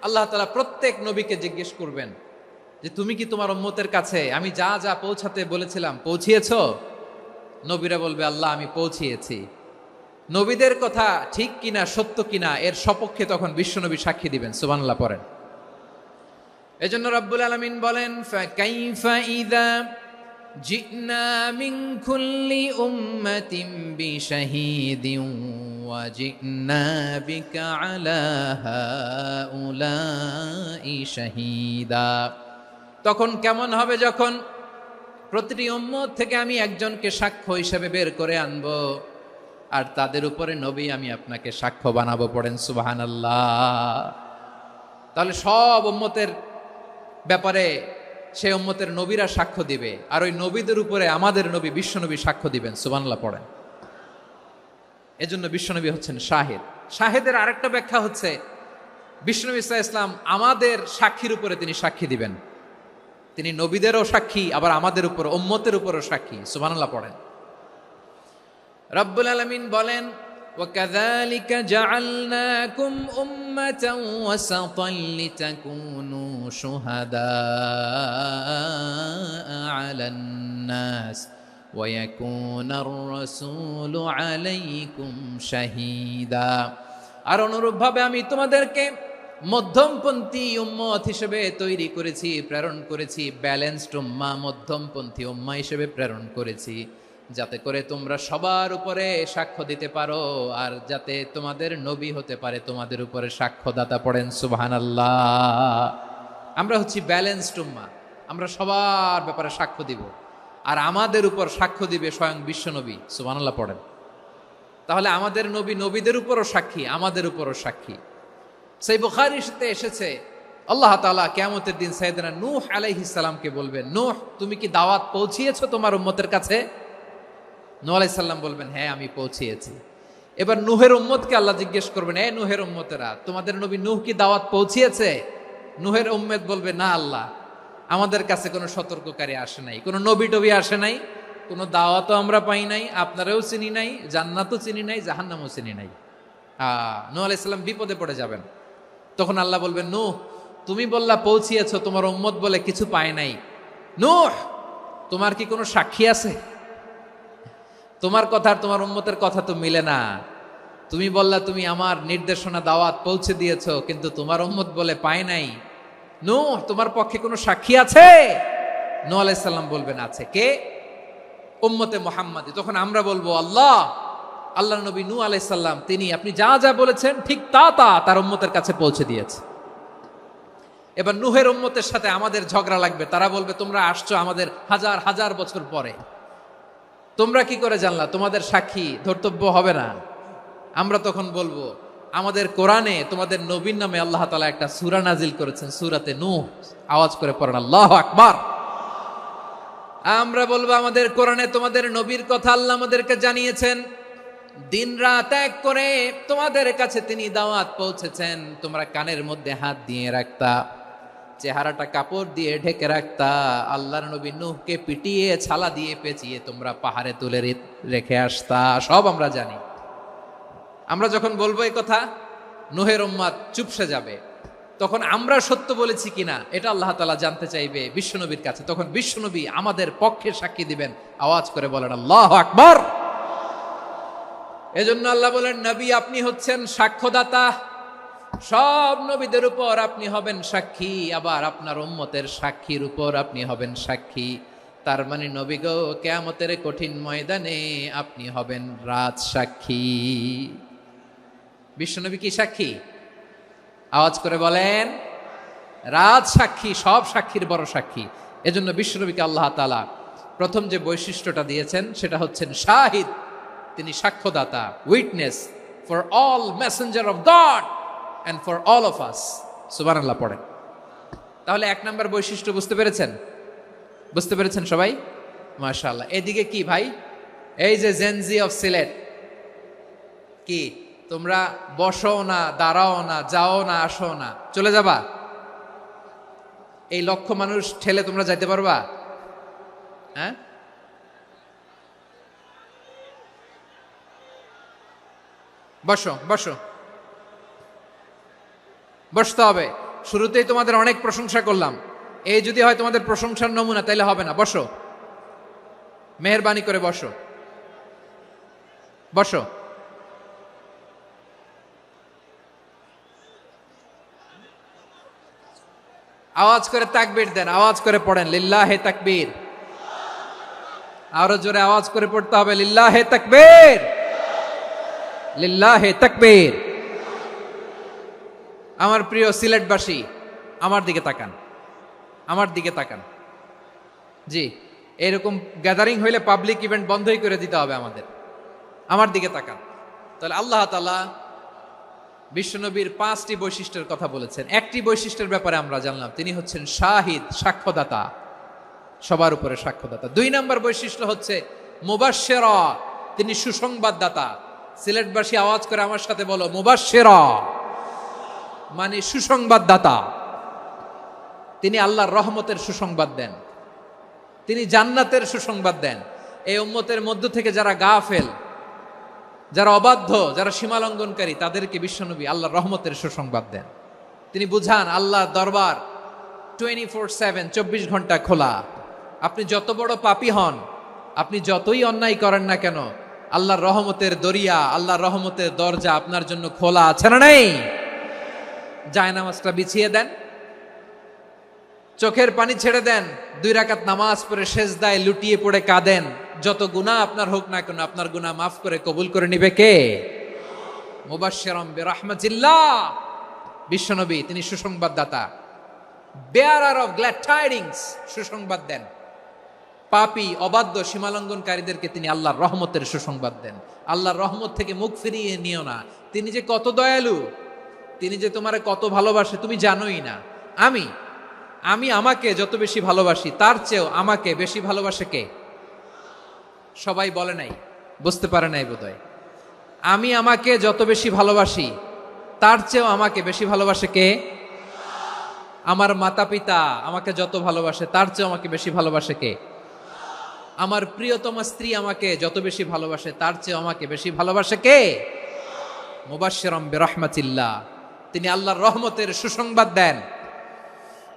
আল্লাহ তাআলা প্রত্যেক নবীকে জিজ্ঞেস করবেন যে তুমি কি তোমার উম্মতের কাছে আমি যা যা পৌঁছাতে বলেছিলাম পৌঁছিয়েছো? নবীরা বলবে আল্লাহ আমি পৌঁছিয়েছি। নবীদের কথা ঠিক কিনা সত্য কিনা এর সপক্ষে তখন বিশ্বনবী সাক্ষী দিবেন। সুবহানাল্লাহ পড়েন। এজন্য রব্বুল আলামিন বলেন, ফাকাইফা ইযা জি'না মিন কুল্লি উম্মাতিন বিশাহীদিন ওয়া জি'না বিকা আলা হাউলাই শাহীদা। তখন কেমন হবে যখন প্রতিটি উম্মত থেকে আমি একজনকে সাক্ষ্য হিসেবে বের করে আনবো, আর তাদের উপরে নবী আমি আপনাকে সাক্ষ্য বানাবো। পড়েন সুবহানাল্লাহ। তাহলে সব উম্মতের ব্যাপারে সেই উম্মতের নবীরা সাক্ষ্য দিবে, আর ওই নবীদের উপরে আমাদের নবী বিশ্বনবী সাক্ষ্য দিবেন। সুবহানাল্লাহ পড়েন। এজন্য বিশ্বনবী হচ্ছেন শাহিদ। শাহিদের আরেকটা ব্যাখ্যা হচ্ছে বিশ্বনবী সাল্লাল্লাহু আলাইহি ওয়াসাল্লাম আমাদের সাক্ষীর উপরে তিনি সাক্ষী দিবেন। তিনি নবীদেরও সাক্ষী, আবার আমাদের উপর উম্মতের উপরও সাক্ষী। সুবহানাল্লাহ পড়েন। রব্বুল আলামিন বলেন, وَكَذَلِكَ جَعَلْنَاكُمْ أُمَّةً وَسَطًا لِتَكُونُوا شُهَدَاءَ عَلَى النَّاسِ وَيَكُونَ الرَّسُولُ عَلَيْكُمْ شَهِيدًا। আর অনুরূপভাবে আমি তোমাদেরকে মধ্যমপন্থী উম্মত হিসেবে তৈরি করেছি, প্রেরণ করেছি। ব্যালেন্সড উম্মাহ, মধ্যমপন্থী উম্মাহ হিসেবে প্রেরণ করেছি, যাতে করে তোমরা সবার উপরে সাক্ষ্য দিতে পারো, আর যাতে তোমাদের নবী হতে পারে তোমাদের উপরে সাক্ষ্যদাতা। পড়েন সুবহানাল্লাহ। আমরা হচ্ছি ব্যালেন্সড উম্মাহ, আমরা সবার ব্যাপারে সাক্ষ্য দিব, আর আমাদের উপর সাক্ষ্য দিবে স্বয়ং বিশ্বনবী। সুবহানাল্লাহ পড়েন। তাহলে আমাদের নবী নবীদের উপরও সাক্ষী, আমাদের উপরও সাক্ষী। সেই বুখারীতে এসেছে আল্লাহ তাআলা কিয়ামতের দিন সাইয়েদনা নূহ আলাইহিস সালামকে বলবেন, নূহ তুমি কি দাওয়াত পৌঁছিয়েছো তোমার উম্মতের কাছে? নূহ আলাইহিস সালাম বলবেন, হ্যাঁ আমি পৌঁছিয়েছি। এবার নূহের উম্মতকে আল্লাহ জিজ্ঞেস করবেন, এ নূহের উম্মতেরা, তোমাদের নবী নূহ কি দাওয়াত পৌঁছিয়েছে? নূহের উম্মত বলবে, না আল্লাহ, আমাদের কাছে কোনো সতর্ককারী আসে নাই, কোনো নবী টবি আসে নাই, কোনো দাওয়াতও আমরা পাই নাই, আপনারাও চিনি নাই, জান্নাতও চিনি নাই, জাহান্নামও চিনি নাই। নূহ আলাইহিস সালাম বিপদে পড়ে যাবেন। তখন আল্লাহ বলবেন, নূহ তুমি বললা পৌঁছিয়েছো, তোমার উম্মত বলে কিছু পায় নাই। নূহ তোমার কি কোনো সাক্ষী আছে? তোমার কথা আর তোমার উম্মতের কথা তো মিলে না। তুমি বললা তুমি আমার নির্দেশনা দাওয়াত পৌঁছে দিয়েছো, কিন্তু তোমার উম্মত বলে পায় নাই। নূহ তোমার পক্ষে কোনো সাক্ষী আছে? নূহ আলাইহিস সালাম বলবেন, আছে। কে? উম্মতে মুহাম্মাদি। তখন আমরা বলবো, আল্লাহ নবী নূহ আলাইহিস সালাম তিনি আপনি যা যা বলেছেন ঠিক তা তার উম্মতের কাছে পৌঁছে দিয়েছে। এবার নূহের উম্মতের সাথে আমাদের ঝগড়া লাগবে। তারা বলবে, তোমরা আসছো আমাদের হাজার হাজার বছর পরে, তোমরা কি করে জানলা? তোমাদের সাক্ষী ধর্তব্য হবে না। আমরা তখন বলবো, আমাদের কোরআনে তোমাদের নবীর নামে আল্লাহ তাআলা একটা সূরা নাজিল করেছেন, সূরাতে নূহ। আওয়াজ করে পড়েন আল্লাহু আকবার। আমরা বলবো, আমাদের কোরআনে তোমাদের নবীর কথা আল্লাহ আমাদেরকে জানিয়েছেন, দিন রাত এক করে তোমাদের কাছে তিনি দাওয়াত পৌঁছেছেন। তোমরা কানের মধ্যে হাত দিয়ে রাখতা, চেহারাটা কাপড় দিয়ে ঢেকে রাখতা, আল্লাহর নবী নূহকে পিটিয়ে ছালা দিয়ে পেঁচিয়ে তোমরা পাহাড়ে তুলে রেখে আসতা। সব আমরা জানি। আমরা যখন বলবো এই কথা, নূহের উম্মত চুপসে যাবে। তখন আমরা সত্য বলেছি কিনা এটা আল্লাহ তাআলা জানতে চাইবে বিশ্বনবীর কাছে। তখন বিশ্বনবী আমাদের পক্ষে সাক্ষী দিবেন। আওয়াজ করে বলেন আল্লাহু আকবার। এজন্য আল্লাহ বলেন, নবী আপনি হচ্ছেন সাক্ষ্যদাতা, সব নবীদের উপর আপনি হবেন সাক্ষী, আবার আপনার উম্মতের সাক্ষীর উপর আপনি হবেন সাক্ষী। তার মানে নবী গো, কিয়ামতের কঠিন ময়দানে আপনি হবেন রাজ সাক্ষী। বিশ্বনবী কি সাক্ষী? আওয়াজ করে বলেন, রাজ সাক্ষী, সব সাক্ষীর বড় সাক্ষী। এজন্য বিশ্বনবীকে আল্লাহ তাআলা প্রথম যে বৈশিষ্ট্যটা দিয়েছেন সেটা হচ্ছেন শাহিদ। তিনি সাক্ষ্যদাতা, witness for all messenger of God and for all of us। সুবহানাল্লাহ পড়েন। তাহলে এক নাম্বার বৈশিষ্ট্য বুঝতে পেরেছেন? বুঝতে পেরেছেন সবাই? মাশাআল্লাহ। এদিকে কি ভাই, এই যে জেনজি অফ সিলেট, কি তোমরা বসো না, দাঁড়াও না, যাও না, আসো না, চলে যাবা? এই লক্ষ মানুষ ঠেলে তোমরা যাইতে পারবা? হ্যাঁ, বসো বসো, বসতে হবে। শুরুতেই তোমাদের অনেক প্রশংসা করলাম, এই যদি হয় তোমাদের প্রশংসার নমুনা, তাইলে হবে না। বসো, মেহেরবানি করে বসো, বসো। আওয়াজ করে তাকবীর দেন, আওয়াজ করে পড়েন লিল্লাহে তাকবীর। আরো জোরে আওয়াজ করে পড়তে হবে লিল্লাহে তাকবীর, লিল্লাহে তাকবীর। আমার প্রিয় সিলেটবাসী, আমার দিকে তাকান, আমার দিকে তাকান। জি, এরকম গ্যাদারিং হইলে পাবলিক ইভেন্ট বন্ধই করে দিতে হবে আমাদের। আমার দিকে তাকান। তাহলে আল্লাহ তাআলা বিশ্বনবীর 5টি বৈশিষ্ট্যের কথা বলেছেন। একটি বৈশিষ্ট্যের ব্যাপারে আমরা জানলাম, তিনি হচ্ছেন শাহিদ, সাক্ষ্যদাতা, সবার উপরে সাক্ষ্যদাতা। 2 নম্বর বৈশিষ্ট্য হচ্ছে মুবাশশিরা, তিনি সুসংবাদদাতা। সিলেটবাসী আওয়াজ করে আমার সাথে বলো মুবাশশিরা, মানে সুসংবাদদাতা। তিনি আল্লাহর রহমতের সুসংবাদ দেন, তিনি জান্নাতের সুসংবাদ দেন। এই উম্মতের মধ্য থেকে যারা গাফেল, যারা অবাধ্য, যারা সীমালঙ্ঘনকারী, তাদেরকে বিশ্বনবী আল্লাহর রহমতের সুসংবাদ দেন। তিনি বুঝান আল্লাহর দরবার 24/7, 24 ঘন্টা খোলা। আপনি যত বড় পাপী হন, আপনি যতই অন্যায় করেন না কেন, আল্লাহর রহমতের দরিয়া, আল্লাহর রহমতের দরজা আপনার জন্য খোলা আছে না নেই? জায়নামাজটা বিছিয়ে দেন, চোখের পানি ছেড়ে দেন, 2 রাকাত নামাজ পড়ে সেজদায় লুটিয়ে পড়ে কাঁদেন। যত গুনাহ আপনার হোক না কেন, আপনার গুনাহ মাফ করে কবুল করে নিবে কে? মুবাশশিরাম বিরাহমাতিল্লাহ। বিশ্বনবী তিনি সুসংবাদদাতা, বেয়ারার অফ গ্ল্যাড টাইডিংস, সুসংবাদ দেন। পাপী, অবাধ্য, সীমালঙ্ঘনকারীদেরকে তিনি আল্লাহর রহমতের সুসংবাদ দেন। আল্লাহর রহমত থেকে মুখ ফিরিয়ে নিও না। তিনি যে কত দয়ালু, তিনি যে তোমারে কত ভালোবাসে তুমি জানোই না। আমি আমাকে যত বেশি ভালোবাসি, তার চেয়েও আমাকে বেশি ভালোবাসে কে? সবাই বলে নাই, বুঝতে পারে নাই বোধহয়। আমি আমাকে যত বেশি ভালোবাসি, তার চেয়েও আমাকে বেশি ভালোবাসে কে? আমার মাতা পিতা আমাকে যত ভালোবাসে, তার চেয়েও আমাকে বেশি ভালোবাসে কে? আমার প্রিয়তমা স্ত্রী আমাকে যত বেশি ভালোবাসে, তার চেয়েও আমাকে বেশি ভালোবাসে কে? মুবাশশিরাম বিরাহমাতিল্লাহ, তিনি আল্লাহর রহমতের সুসংবাদ দেন।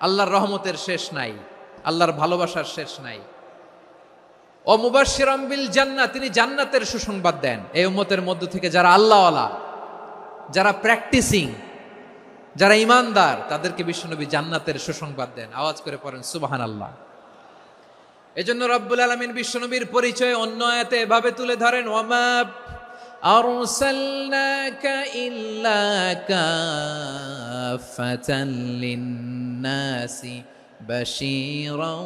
আল্লাহর রহমতের শেষ নাই, আল্লাহর ভালোবাসার শেষ নাই। ও মুবাশশিরাম বিল জান্নাহ, তিনি জান্নাতের সুসংবাদ দেন। এই উম্মতের মধ্য থেকে যারা আল্লাহওয়ালা, যারা প্র্যাকটিসিং, যারা ইমানদার, তাদেরকে বিশ্বনবী জান্নাতের সুসংবাদ দেন। আওয়াজ করে পড়েন সুবহানাল্লাহ। এজন্য রব্বুল আলামিন বিশ্বনবীর পরিচয় অন্য আয়াতে এভাবে তুলে ধরেন, ওয়ামা আরসালনাকা ইল্লা কাফাতান লিন্নাসি বাশীরাও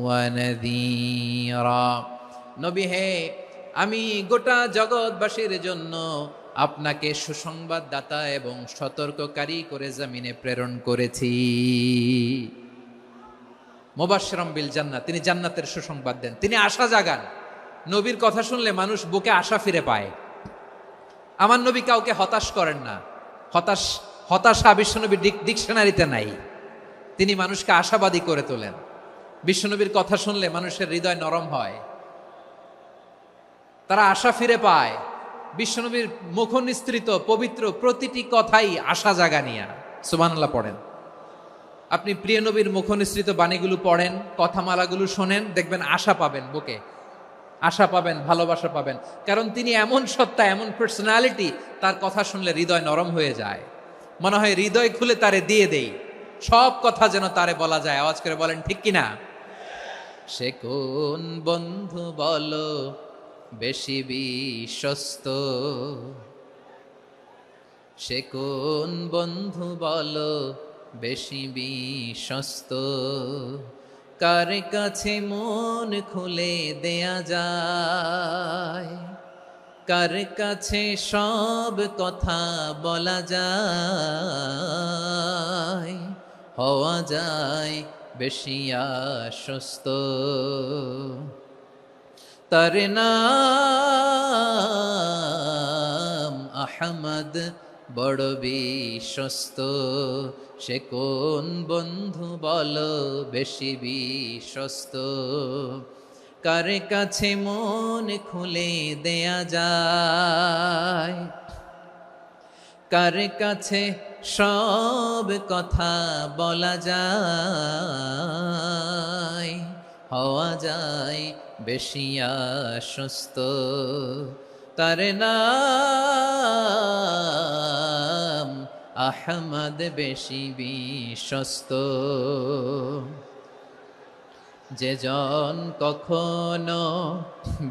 ওয়া নাযীরা। নবী হে, আমি গোটা জগৎবাসীর জন্য আপনাকে সুসংবাদদাতা এবং সতর্ককারী করে জমিনে প্রেরণ করেছি। মুবাশশিরাম বিল জান্নাহ, তিনি জান্নাতের সুসংবাদ দেন, তিনি আশা জাগান। নবীর কথা শুনলে মানুষ বুকে আশা ফিরে পায়। আমার নবী কাউকে হতাশ করেন না। হতাশা বিশ্বনবীর ডিকশনারিতে নাই। তিনি মানুষকে আশাবাদী করে তোলেন। বিশ্বনবীর কথা শুনলে মানুষের হৃদয় নরম হয়, তারা আশা ফিরে পায়। বিশ্বনবীর মুখ নিঃসৃত পবিত্র প্রতিটি কথাই আশা জাগানিয়া। সুবহানাল্লাহ পড়েন। আপনি প্রিয় নবীর মুখ নিঃসৃত বাণীগুলো পড়েন, কথামালাগুলো শোনেন, দেখবেন আশা পাবেন, বুকে আশা পাবেন, ভালোবাসা পাবেন। কারণ তিনি এমন সত্তা, এমন পার্সোনালিটি, তার কথা শুনলে হৃদয় নরম হয়ে যায়। মনে হয় হৃদয় খুলে তারে দিয়ে দেই, সব কথা যেন তারে বলা যায়। আওয়াজ করে বলেন ঠিক কিনা? সে কোন বন্ধু বলো বেশি বিশ্বস্ত, সে কোন বন্ধু বলো বেশি বিশ্বস্ত, কার কাছে মন খুলে দেয়া যায়, কার কাছে সব কথা বলা যায়, হওয়া যায় বেশি আশ্বস্ত। তার নাম আহমদ, বড় বিশ্বস্ত। সে কোন বন্ধু বলো বেশি বিশ্বস্ত, কার কাছে মন খুলে দেয়া যায়, কার কাছে সব কথা বলা যায়, হওয়া যায় বেশি আশ্বস্ত। তার নাম আহমদ বেশি বিশ্বস্ত। যে জন কখনো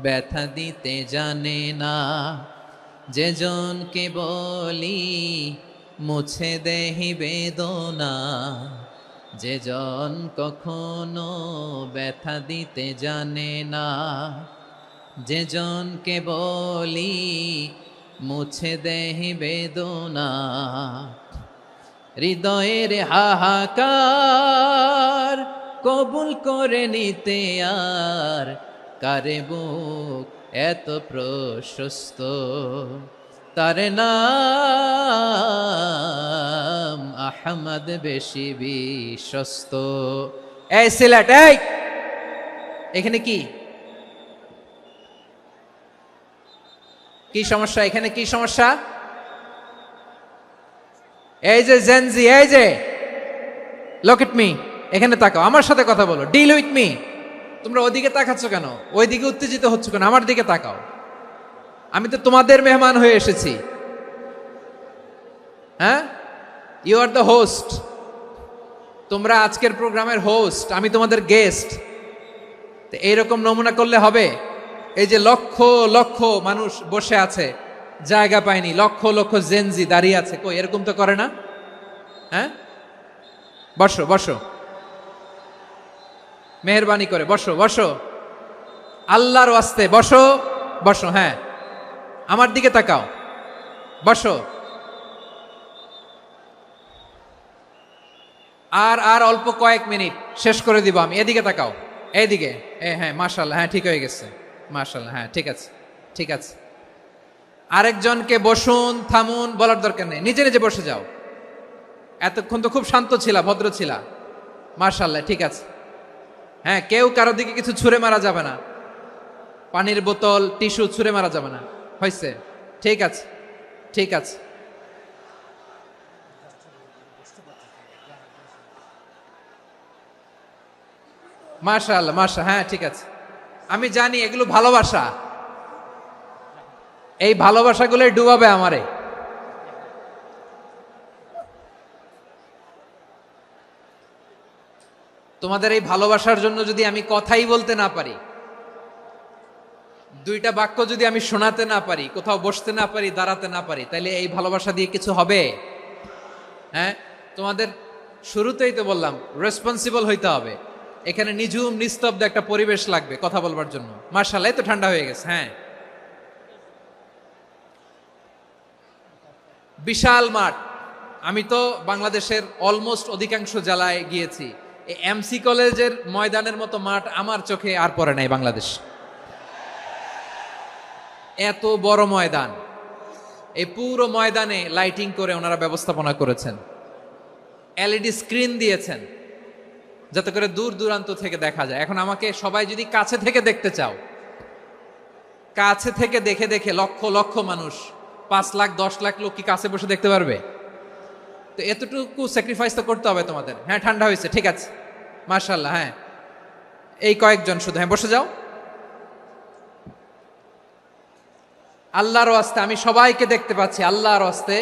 ব্যথা দিতে জানে না, যে জনকে বলি মুছে দেহি বেদনা, যে জন কখনো ব্যথা দিতে জানে না, যে জনকে বলি মুছে দেহি বেদনা, হৃদয়ের হাহাকার কবুল করে নিতে আর কারে বুক এত প্রশস্ত। তার নাম আহমদ বেশি বিশ্বস্ত। এই সিলেট, এই এখানে কি কি সমস্যা? এখানে কি সমস্যা? এই যে জেনজি, এই যে লুক এট মি, এখানে তাকাও, আমার সাথে কথা বলো, ডিল উইথ মি। তোমরা ওদিকে তাকাচ্ছ কেন? ওইদিকে উত্তেজিত হচ্ছ কেন? আমার দিকে তাকাও। আমি তো তোমাদের মেহমান হয়ে এসেছি। হ্যাঁ, ইউ আর দ্য হোস্ট। তোমরা আজকের প্রোগ্রামের হোস্ট, আমি তোমাদের গেস্ট। তো এইরকম নমুনা করলে হবে? এই যে লক্ষ লক্ষ মানুষ বসে আছে, জায়গা পায়নি, লক্ষ লক্ষ জেনজি দাঁড়িয়ে আছে, কই এরকম তো করে না? হ্যাঁ, বসো বসো, মেহরবানি করে বসো বসো, আল্লাহর ওয়াস্তে বসো বসো। হ্যাঁ, আমার দিকে তাকাও, বসো। আর আর অল্প কয়েক মিনিট, শেষ করে দিব আমি। এদিকে তাকাও, এইদিকে। হ্যাঁ, মাশাআল্লাহ, হ্যাঁ ঠিক হয়ে গেছে, মাশাআল্লাহ, হ্যাঁ ঠিক আছে, ঠিক আছে। আরেকজনকে বসুন থামুন বলার দরকার নেই, নিজে নিজে বসে যাও। এতক্ষণ তো খুব শান্ত ছিলা, ভদ্র ছিলা, মাশাআল্লাহ, ঠিক আছে। হ্যাঁ, কেউ কারো দিকে কিছু ছুঁড়ে মারা যাবে না, পানির বোতল টিস্যু ছুঁড়ে মারা যাবে না, হয়েছে? ঠিক আছে, ঠিক আছে। মাশাআল্লাহ, হ্যাঁ ঠিক আছে। আমি জানি এগুলো ভালোবাসা, এই ভালোবাসাগুলোই ডুবাবে আমারে। তোমাদের এই ভালোবাসার জন্য যদি আমি কথাই বলতে না পারি, দুইটা বাক্য যদি আমি শোনাতে না পারি, কোথাও বসতে না পারি, দাঁড়াতে না পারি, তাহলে এই ভালোবাসা দিয়ে কিছু হবে? হ্যাঁ, তোমাদের শুরুতেই তো বললাম রেসপন্সিবল হইতে হবে। এখানে নিঝুম নিস্তব্ধ একটা পরিবেশ লাগবে কথা বলবার জন্য। মাশাআল্লাহ, তো ঠান্ডা হয়ে গেছে। হ্যাঁ, বিশাল মাঠ। আমি তো বাংলাদেশের অলমোস্ট অধিকাংশ জেলায় গিয়েছি, এই এমসি কলেজের ময়দানের মতো মাঠ আমার চোখে আর পড়ে নাই বাংলাদেশ। এত বড় ময়দান, এই পুরো ময়দানে লাইটিং করে ওনারা ব্যবস্থাপনা করেছেন, এলইডি স্ক্রিন দিয়েছেন যাতে করে দূর দূরান্ত থেকে দেখা যায়। এখন আমাকে সবাই যদি কাছে থেকে দেখতে চাও, কাছে থেকে দেখে দেখে লক্ষ লক্ষ মানুষ, 5 লাখ 10 লাখ লোক কি কাছে বসে দেখতে পারবে? তো এতটুকু স্যাক্রিফাইস তো করতে হবে তোমাদের। হ্যাঁ, ঠান্ডা হয়েছে, ঠিক আছে, মাশাআল্লাহ। হ্যাঁ, এই কয়েকজন শুধু, হ্যাঁ বসে যাও। আল্লাহর ওয়াস্তে আমি সবাইকে দেখতে পাচ্ছি, আল্লাহর ওয়াস্তে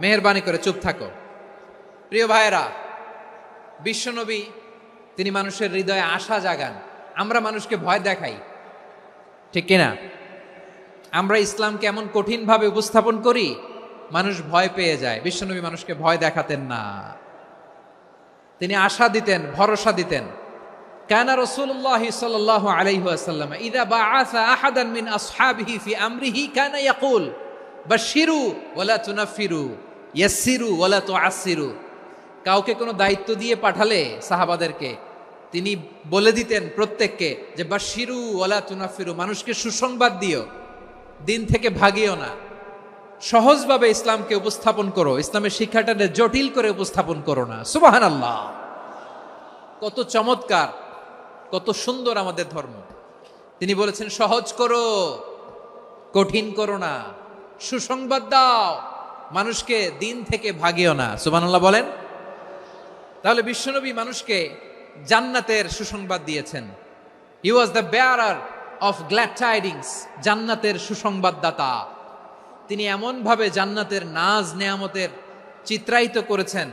মেহেরবানি করে চুপ থাকো। প্রিয় ভাইয়েরা, বিশ্বনবী তিনি মানুষের হৃদয়ে আশা জাগান। আমরা মানুষকে ভয় দেখাই, ঠিক কিনা? আমরা ইসলামকে এমন কঠিন ভাবে উপস্থাপন করি, মানুষ ভয় পেয়ে যায়। বিশ্বনবী মানুষকে ভয় দেখাতেন না, তিনি আশা দিতেন, ভরসা দিতেন। কানা রাসূলুল্লাহ সাল্লাল্লাহু আলাইহি ওয়াসাল্লাম ইযা বাআসা আহাদান মিন আসহাবিহি ফি আমরিহি কানা ইয়াকুল বাশশিরু ওয়ালা তুনাফিরু ইয়াসসিরু ওয়ালা তুআসসিরু। কাউকে কোনো দায়িত্ব দিয়ে পাঠালে সাহাবাদেরকে তিনি বলে দিতেন প্রত্যেককে যে বাশশিরু ওয়ালা তুনাফিরু, মানুষকে সুসংবাদ দিও, দিন থেকে ভাগিও না। সহজভাবে ইসলামকে উপস্থাপন করো, ইসলামের শিক্ষাটাকে জটিল করে উপস্থাপন করো না। সুবহানাল্লাহ, কত চমৎকার, কত সুন্দর আমাদের ধর্ম। তিনি বলেছেন সহজ করো, কঠিন করো না, সুসংবাদ দাও, মানুষকে দিন থেকে ভাগিও না। সুবহানাল্লাহ বলেন। তাহলে বিশ্বনবী মানুষকে জান্নাতের সুসংবাদ দিয়েছেন। He was the bearer of glad tidings, জান্নাতের সুসংবাদদাতা। তিনি এমন ভাবে জান্নাতের নাজ নেয়ামতের চিত্রায়িত করেছেন,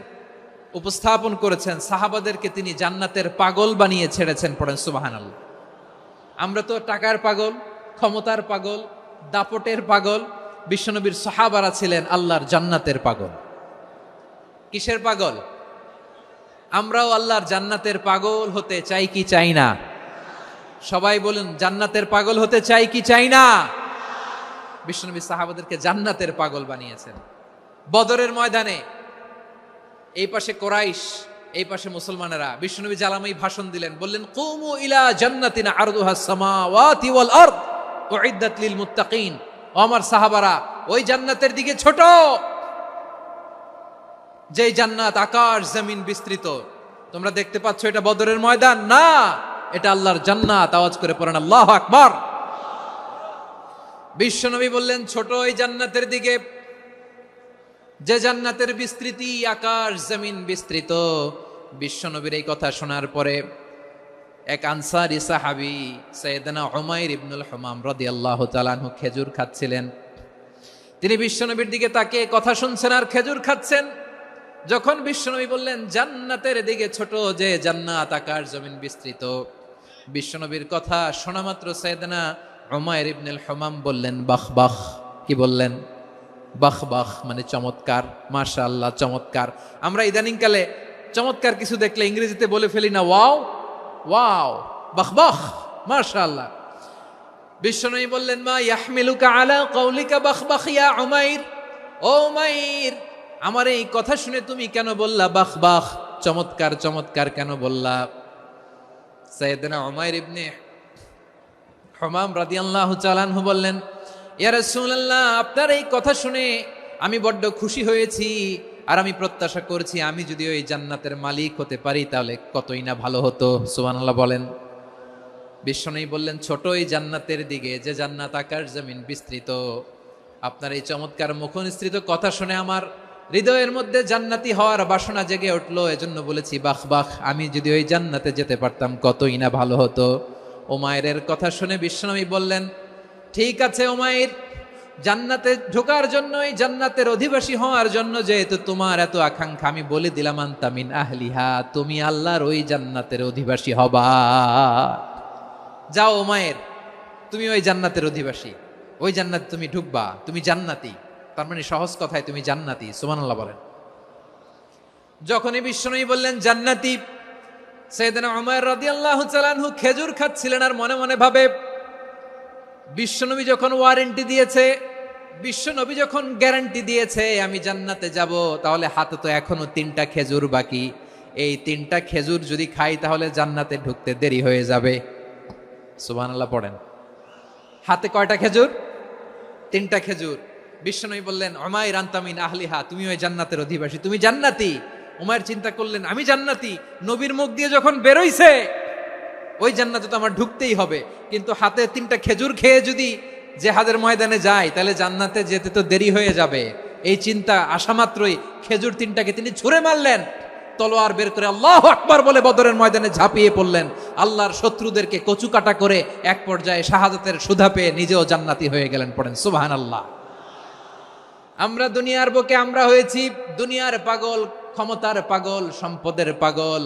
উপস্থাপন করেছেন, সাহাবাদেরকে তিনি জান্নাতের পাগল বানিয়ে ছেড়েছেন। পড়েন সুবহানাল্লাহ। আমরা তো টাকার পাগল, ক্ষমতার পাগল, দাপটের পাগল। বিশ্বনবীর সাহাবারা ছিলেন আল্লাহর জান্নাতের পাগল। কিসের পাগল? আমরাও আল্লাহর জান্নাতের পাগল হতে চাই কি চাই না? সবাই বলুন, জান্নাতের পাগল হতে চাই কি চাই না? বিশ্বনবী সাহাবাদেরকে জান্নাতের পাগল বানিয়েছেন। বদরের ময়দানে এই পাশে কোরাইশ, এই পাশে মুসলমানেরা। বিশ্বনবী জালামাই ভাষণ দিলেন, বললেন, কুমু ইলা জান্নাতিন আরদুহাস সামাওয়াতি ওয়াল আরদ উইদ্দাত লিল মুত্তাকিন। ও আমার সাহাবারা, ওই জান্নাতের দিকে ছোট, যেই জান্নাত আকাশ জমিন বিস্তৃত। তোমরা দেখতে পাচ্ছ এটা বদরের ময়দান না, এটা আল্লাহর জান্নাত। আওয়াজ করে পড়েন আল্লাহু আকবার। বিশ্বনবী বললেন, ছোট ওই জান্নাতের দিকে, যে জান্নাতের বিস্তৃতি আকাশ জমিন বিস্তৃত। বিশ্বনবীর এই কথা শোনার পরে এক আনসারী সাহাবী সাইয়েদনা উমাইর ইবনুল হুমাম রাদিয়াল্লাহু তাআলা আনহু খেজুর খাচ্ছিলেন। তিনি বিশ্বনবীর দিকে তাকিয়ে কথা শুনছেন আর খেজুর খাচ্ছেন। যখন বিশ্বনবী বললেন জান্নাতের দিকে ছোট, যে জান্নাত আকাশ জমিন বিস্তৃত, বিশ্বনবীর কথা শোনা মাত্র সাইয়েদনা উমাইর ইবনুল হুমাম বললেন বাহ বাহ। কি বললেন? বাহ বাহ মানে চমৎকার, মাশাআল্লাহ চমৎকার। আমরা ইদানিংকালে চমৎকার কিছু দেখলে ইংরেজিতে বলে ফেলি না, ওয়াও ওয়াও, বাহ বাহ, মাশাআল্লাহ। বিশ্বনবী বললেন, মা ইয়াহমিলুকা আলা কওলিকা বাহ বাহ ইয়া উমাইর। ও উমাইর, আমার এই কথা শুনে তুমি কেন বললা বাহ বাহ, চমৎকার চমৎকার কেন বললা? সাইয়েদনা উমাইর ইবনে হুমাম রাদিয়াল্লাহু তাআলা আনহু বললেন, ইয়া রাসূলুল্লাহ, আপনার এই কথা শুনে আমি বড্ড খুশি হয়েছি, আর আমি প্রত্যাশা করছি আমি যদি ওই জান্নাতের মালিক হতে পারি তাহলে কতই না ভালো হতো। সুবহানাল্লাহ বলেন। বিশ্বনবী বললেন, ছোট এই জান্নাতের দিকে, যে জান্নাত আকাশ জমিন বিস্তৃত। আপনার এই চমৎকার মুখনিসৃত কথা শুনে আমার হৃদয়ের মধ্যে জান্নাতি হওয়ার বাসনা জেগে উঠলো, এজন্য বলেছি বাহ বাহ, আমি যদি ওই জান্নাতে যেতে পারতাম কতই না ভালো হতো। উমাইরের কথা শুনে বিশ্বনবী বললেন, ঠিক আছে উমাইর, জান্নাতে ঢোকার জন্য, এই জান্নাতের অধিবাসী হওয়ার জন্য যেহেতু তোমার এত আকাঙ্ক্ষা, আমি বলে দিলাম আনতা মিন আহলিহা, তুমি আল্লাহর ওই জান্নাতের অধিবাসী হবা। যাও উমাইর, তুমি ওই জান্নাতের অধিবাসী, ওই জান্নাতে তুমি ঢুকবা, তুমি জান্নাতি। তার মানে সহজ কথায় তুমি জান্নাতি। সুবহানাল্লাহ বলেন। যখনই বিশ্বনবী বললেন জান্নাতি, সাইয়েদনা উমাইর রাদিয়াল্লাহু তাআলা আনহু খেজুর খাচ্ছিলেন আর মনে মনে ভাবে, বিশ্বনবী যখন ওয়ারেন্টি দিয়েছে, বিশ্বনবী যখন গ্যারান্টি দিয়েছে আমি জান্নাতে যাব, তাহলে হাতে তো এখনো 3টা খেজুর বাকি। এই 3টা খেজুর যদি খাই তাহলে জান্নাতে ঢুকতে দেরি হয়ে যাবে। সুবহানাল্লাহ পড়েন। হাতে কয়টা খেজুর? 3টা খেজুর। বিশ্বনবী বললেন, উমাইর আনতা মিন আহলিহা, তুমি ওই জান্নাতের অধিবাসী, তুমি জান্নাতি। উমাইর চিন্তা করলেন, আমি জান্নাতি, নবীর মুখ দিয়ে যখন বেরোইছে ওই জান্নাতে তো আমার ঢুকতেই হবে, কিন্তু হাতে 3টা খেজুর খেয়ে যদি জেহাদের ময়দানে যায় তাহলে জান্নাতে যেতে তো দেরি হয়ে যাবে। এই চিন্তা আসা মাত্রই খেজুর 3টাকে তিনি ছুঁড়ে মারলেন, তলোয়ার বের করে আল্লাহু আকবার বলে বদরের ময়দানে ঝাঁপিয়ে পড়লেন। আল্লাহর শত্রুদেরকে কচুকাটা করে এক পর্যায়ে শাহাদাতের সুধা পেয়ে নিজেও জান্নাতি হয়ে গেলেন। পড়েন সুবহানাল্লাহ। আমরা দুনিয়ার বুকে আমরা হয়েছি দুনিয়ার পাগল, ক্ষমতার পাগল, সম্পদের পাগল,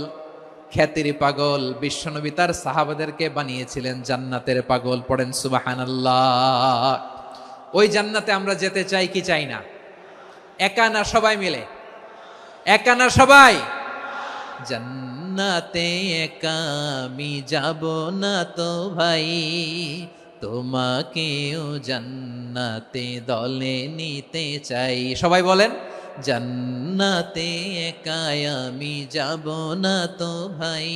খ্যাতির পাগল। বিশ্বনবী তার সাহাবাদেরকে বানিয়েছিলেন জান্নাতের পাগল। পড়েন সুবহানাল্লাহ। ওই জান্নাতে আমরা যেতে চাই কি চাই না? একা না সবাই মিলে? একা না সবাই? জান্নাতে একা আমি যাব না তো ভাই, তোমাকেও জান্নাতে দলে নিতে চাই। সবাই বলেন, জান্নাতে একা আমি যাব না তো ভাই,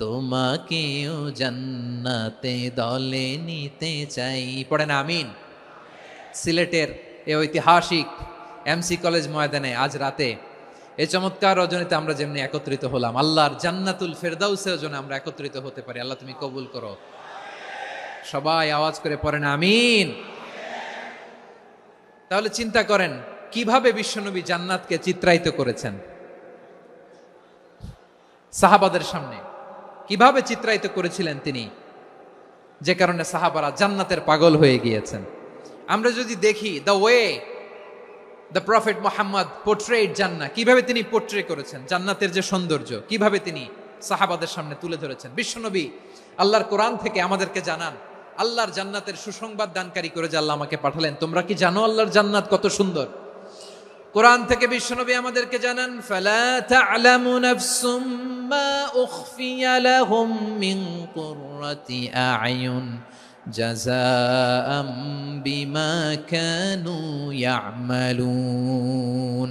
তোমাকেও জান্নাতে দলে নিতে চাই। পড়েন আমিন। সিলেটের এই ঐতিহাসিক এমসি কলেজ ময়দানে আজ রাতে এই চমৎকার রজনীতে আমরা যেমনি একত্রিত হলাম, আল্লাহর জান্নাতুল ফেরদাউসের জন্য আমরা একত্রিত হতে পারি। আল্লাহ তুমি কবুল করো। সবাই আওয়াজ করে পড়েন আমিন। তাহলে চিন্তা করেন কিভাবে বিশ্বনবী জান্নাতকে চিত্রায়িত করেছেন সাহাবাদের সামনে, কিভাবে চিত্রায়িত করেছিলেন তিনি, যে কারণে সাহাবারা জান্নাতের পাগল হয়ে গিয়েছেন। আমরা যদি দেখি the way the prophet Mohammad portrait জান্নাত, কিভাবে তিনি পোর্ট্রে করেছেন জান্নাতের যে সৌন্দর্য, কিভাবে তিনি সাহাবাদের সামনে তুলে ধরেছেন। বিশ্বনবী আল্লাহর কোরআন থেকে আমাদেরকে জানান আল্লাহর জান্নাতের সুসংবাদ দানকারী করে যে আল্লাহ আমাকে পাঠালেন। তোমরা কি জানো আল্লাহর জান্নাত কত সুন্দর? কোরআন থেকে বিশ্বনবী আমাদেরকে জানান, ফালা তা'লামু নাফসুম মা উখফিয়া লাহুম মিন কুররাতি আ'য়ুন জাযাআম বিমা কানু ইয়া'মালুন।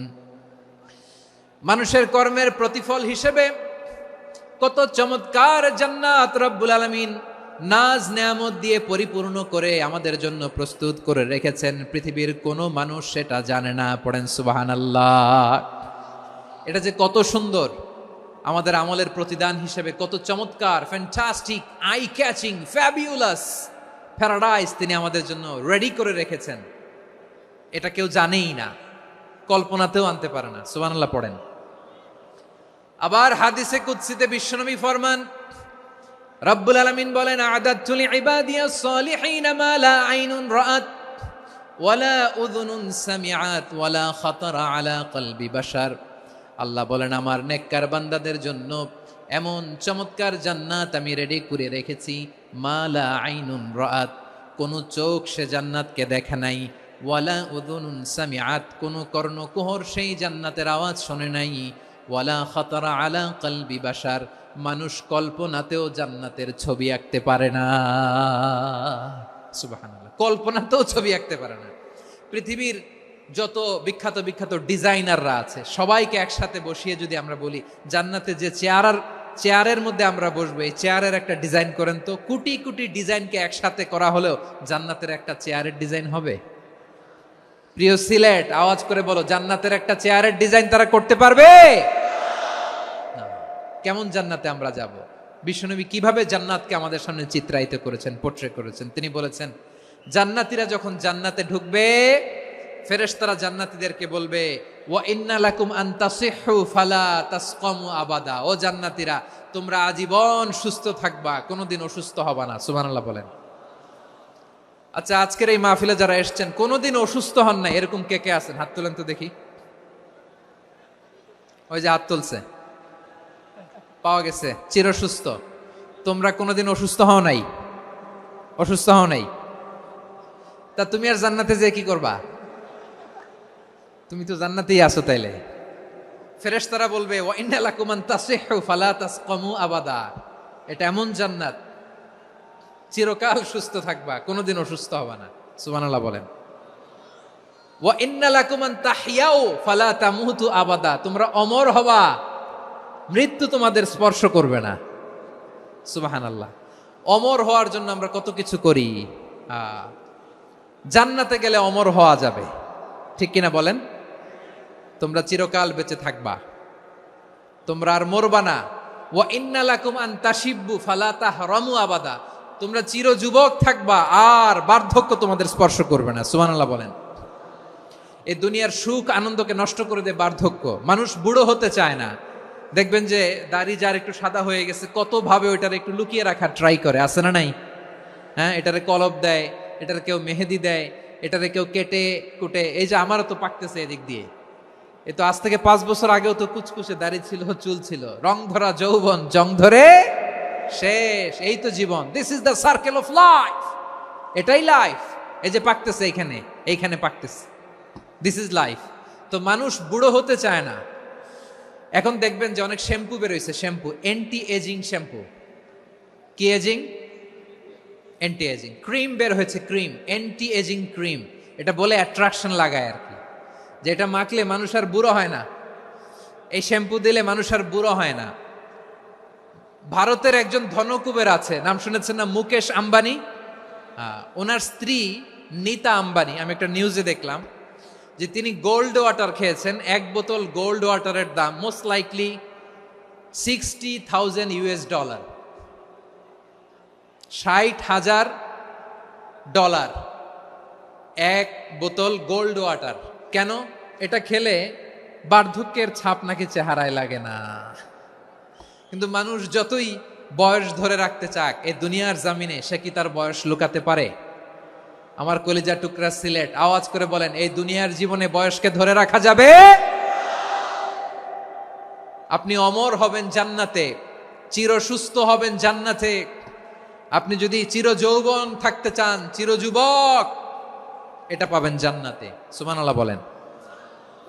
মানুষের কর্মের প্রতিফল হিসেবে কত চমৎকার জান্নাত রব্বুল আলামিন নাজ নেয়ামত দিয়ে পরিপূর্ণ করে আমাদের জন্য প্রস্তুত করে রেখেছেন। পৃথিবীর কোনো মানুষ সেটা জানে না। পড়েন সুবহানাল্লাহ। এটা যে কত সুন্দর, আমাদের আমলের প্রতিদান হিসেবে কত চমৎকার, fantastic, eye catching, fabulous paradise তিনি আমাদের জন্য রেডি করে রেখেছেন। এটা কেউ জানেই না, কল্পনাতেও আনতে পারে না। সুবহানাল্লাহ পড়েন। আবার হাদিসে কুদসিতে বিশ্বনবী ফরমান, রব্বুল আলামিন বলেন, আ'দাদতু লিইবাদিয়াস সালিহিনা মা লা আইনুন রাআত ওয়ালা উযুনুন সামিআত ওয়ালা খাতারা আলা কলবি বাশার। আল্লাহ বলেন, আমার নেককার বান্দাদের জন্য এমন চমৎকার জান্নাত আমি রেডি করে রেখেছি, মা লা আইনুন রাআত, কোন চোখ সে জান্নাতকে দেখে নাই, ওয়ালা উযুনুন সামিআত, কোন কর্ণকুহর সেই জান্নাতের আওয়াজ শোনে নাই, ওয়ালা খাতারা আলা কলবি বাশার, মানুষ কল্পনাতেও জান্নাতের ছবি আঁকতে পারে না। সুবহানাল্লাহ, কল্পনাতেও ছবি আঁকতে পারে না। পৃথিবীর যত বিখ্যাত বিখ্যাত ডিজাইনাররা আছে সবাইকে একসাথে বসিয়ে যদি আমরা বলি জান্নাতে যে চেয়ারের মধ্যে আমরা বসবো, এই চেয়ারের একটা ডিজাইন করেন তো, কোটি কোটি ডিজাইনকে একসাথে করা হলেও জান্নাতের একটা চেয়ারের ডিজাইন হবে? প্রিয় সিলেট, আওয়াজ করে বলো, জান্নাতের একটা চেয়ারের ডিজাইন তারা করতে পারবে? কেমন জান্নাতে আমরা যাব? বিশ্বনবী কিভাবে জান্নাতকে আমাদের সামনে চিত্রায়িত করেছেন, পোর্ট্রে করেছেন। তিনি বলেছেন, জান্নাতীরা যখন জান্নাতে ঢুকবে, ফেরেশতারা জান্নাতীদেরকে বলবে, ওয়া ইন্না লাকুম আন তাসিহু ফালা তাসকামু আবাদা। ও জান্নাতীরা, তোমরা আজীবন সুস্থ থাকবা, কোনোদিন অসুস্থ হবা না। সুবহানাল্লাহ বলেন। আচ্ছা, আজকের এই মাহফিলে যারা এসেছেন কোনোদিন অসুস্থ হন না, এরকম কে কে আছেন? হাত তোলেন তো দেখি। ওই যে হাত তুলছে, পাওয়া গেছে, চিরসুস্থ। তোমরা কোনোদিন অসুস্থ হও নাই? অসুস্থ হও নাই? তা তুমি আর জান্নাতে যে কি করবা? তুমি তো জান্নাতেই আছো তাইলে। ফেরেশতারা বলবে, ওয়া ইন্না লাকুম আন তাসিহু ফালা তাসকামু আবাদা। এটা এমন জান্নাত, চিরকাল সুস্থ থাকবা, কোনোদিন অসুস্থ হবা না। সুবহানাল্লাহ বলেন। ওয়া ইন্না লাকুম আন তাহইয়াউ ফালা তামুতু আবাদা। তোমরা অমর হবা, মৃত্যু তোমাদের স্পর্শ করবে না। সুবহানাল্লাহ। অমর হওয়ার জন্য আমরা কত কিছু করি। জান্নাতে গেলে অমর হওয়া যাবে, ঠিক কিনা বলেন? তোমরা চিরকাল বেঁচে থাকবা, তোমরা আর মরবা না। ওয়া ইন্না লাকুম আন তাশিব্বু ফালা তাহরামু আবাদা। তোমরা চির যুবক থাকবা, আর বার্ধক্য তোমাদের স্পর্শ করবে না। সুবহানাল্লাহ বলেন। এই দুনিয়ার সুখ আনন্দকে নষ্ট করে দেয় বার্ধক্য। মানুষ বুড়ো হতে চায় না। দেখবেন যে দাড়ি যার একটু সাদা হয়ে গেছে, কত ভাবে ওইটার একটু লুকিয়ে রাখার ট্রাই করে, আছে না নাই? হ্যাঁ, এটারে কলব দেয়, এটারে কেউ মেহেদি দেয়, এটারে কেউ কেটে কুটে। এই যে আমারও তো পাকতেছে এদিক দিয়ে, এ তো আজ থেকে 5 বছর আগেও তো কুচকুচে দাড়ি ছিল, চুল ছিল, রং ধরা যৌবন, জং ধরে শেষ। এই তো জীবন। This is the circle of life. এটাই লাইফ। এই যে পাকতেছে এইখানে, এইখানে পাকতেছে, দিস ইজ লাইফ। তো মানুষ বুড়ো হতে চায় না। এখন দেখবেন যে অনেক শ্যাম্পু বেরোইছে, শ্যাম্পু, অ্যান্টি এজিং শ্যাম্পু। কি এজিং? Anti ageing. ক্রিম বের হয়েছে, ক্রিম, অ্যান্টি এজিং ক্রিম। এটা বলে অ্যাট্রাকশন লাগায় আর কি, যে এটা মাখলে মানুষ আর বুড়ো হয় না, এই শ্যাম্পু দিলে মানুষ আর বুড়ো হয় না। ভারতের একজন ধনকুবের আছে, নাম শুনেছেন না? মুকেশ আম্বানি। ওনার স্ত্রী নীতা আম্বানি, আমি একটা নিউজে দেখলাম যে তিনি গোল্ড ওয়াটার খেয়েছেন। 1 বোতল গোল্ড ওয়াটারের দাম মোস্ট লাইকলি $60,000, $60,000 1 বোতল গোল্ড ওয়াটার। কেন? এটা খেলে বার্ধক্যের ছাপ নাকি চেহারায় লাগে না। কিন্তু মানুষ যতই বয়স ধরে রাখতে চাক এই দুনিয়ার জামিনে, সে কি তার বয়স লুকাতে পারে? আমার কলিজা টুকরা সিলেট, আওয়াজ করে বলেন, এই দুনিয়ার জীবনে বয়সকে ধরে রাখা যাবে? আপনি অমর হবেন জান্নাতে, চির সুস্থ হবেন জান্নাতে। আপনি যদি চির যৌবন থাকতে চান, চির যুবক, এটা পাবেন জান্নাতে। সুবহানাল্লাহ বলেন।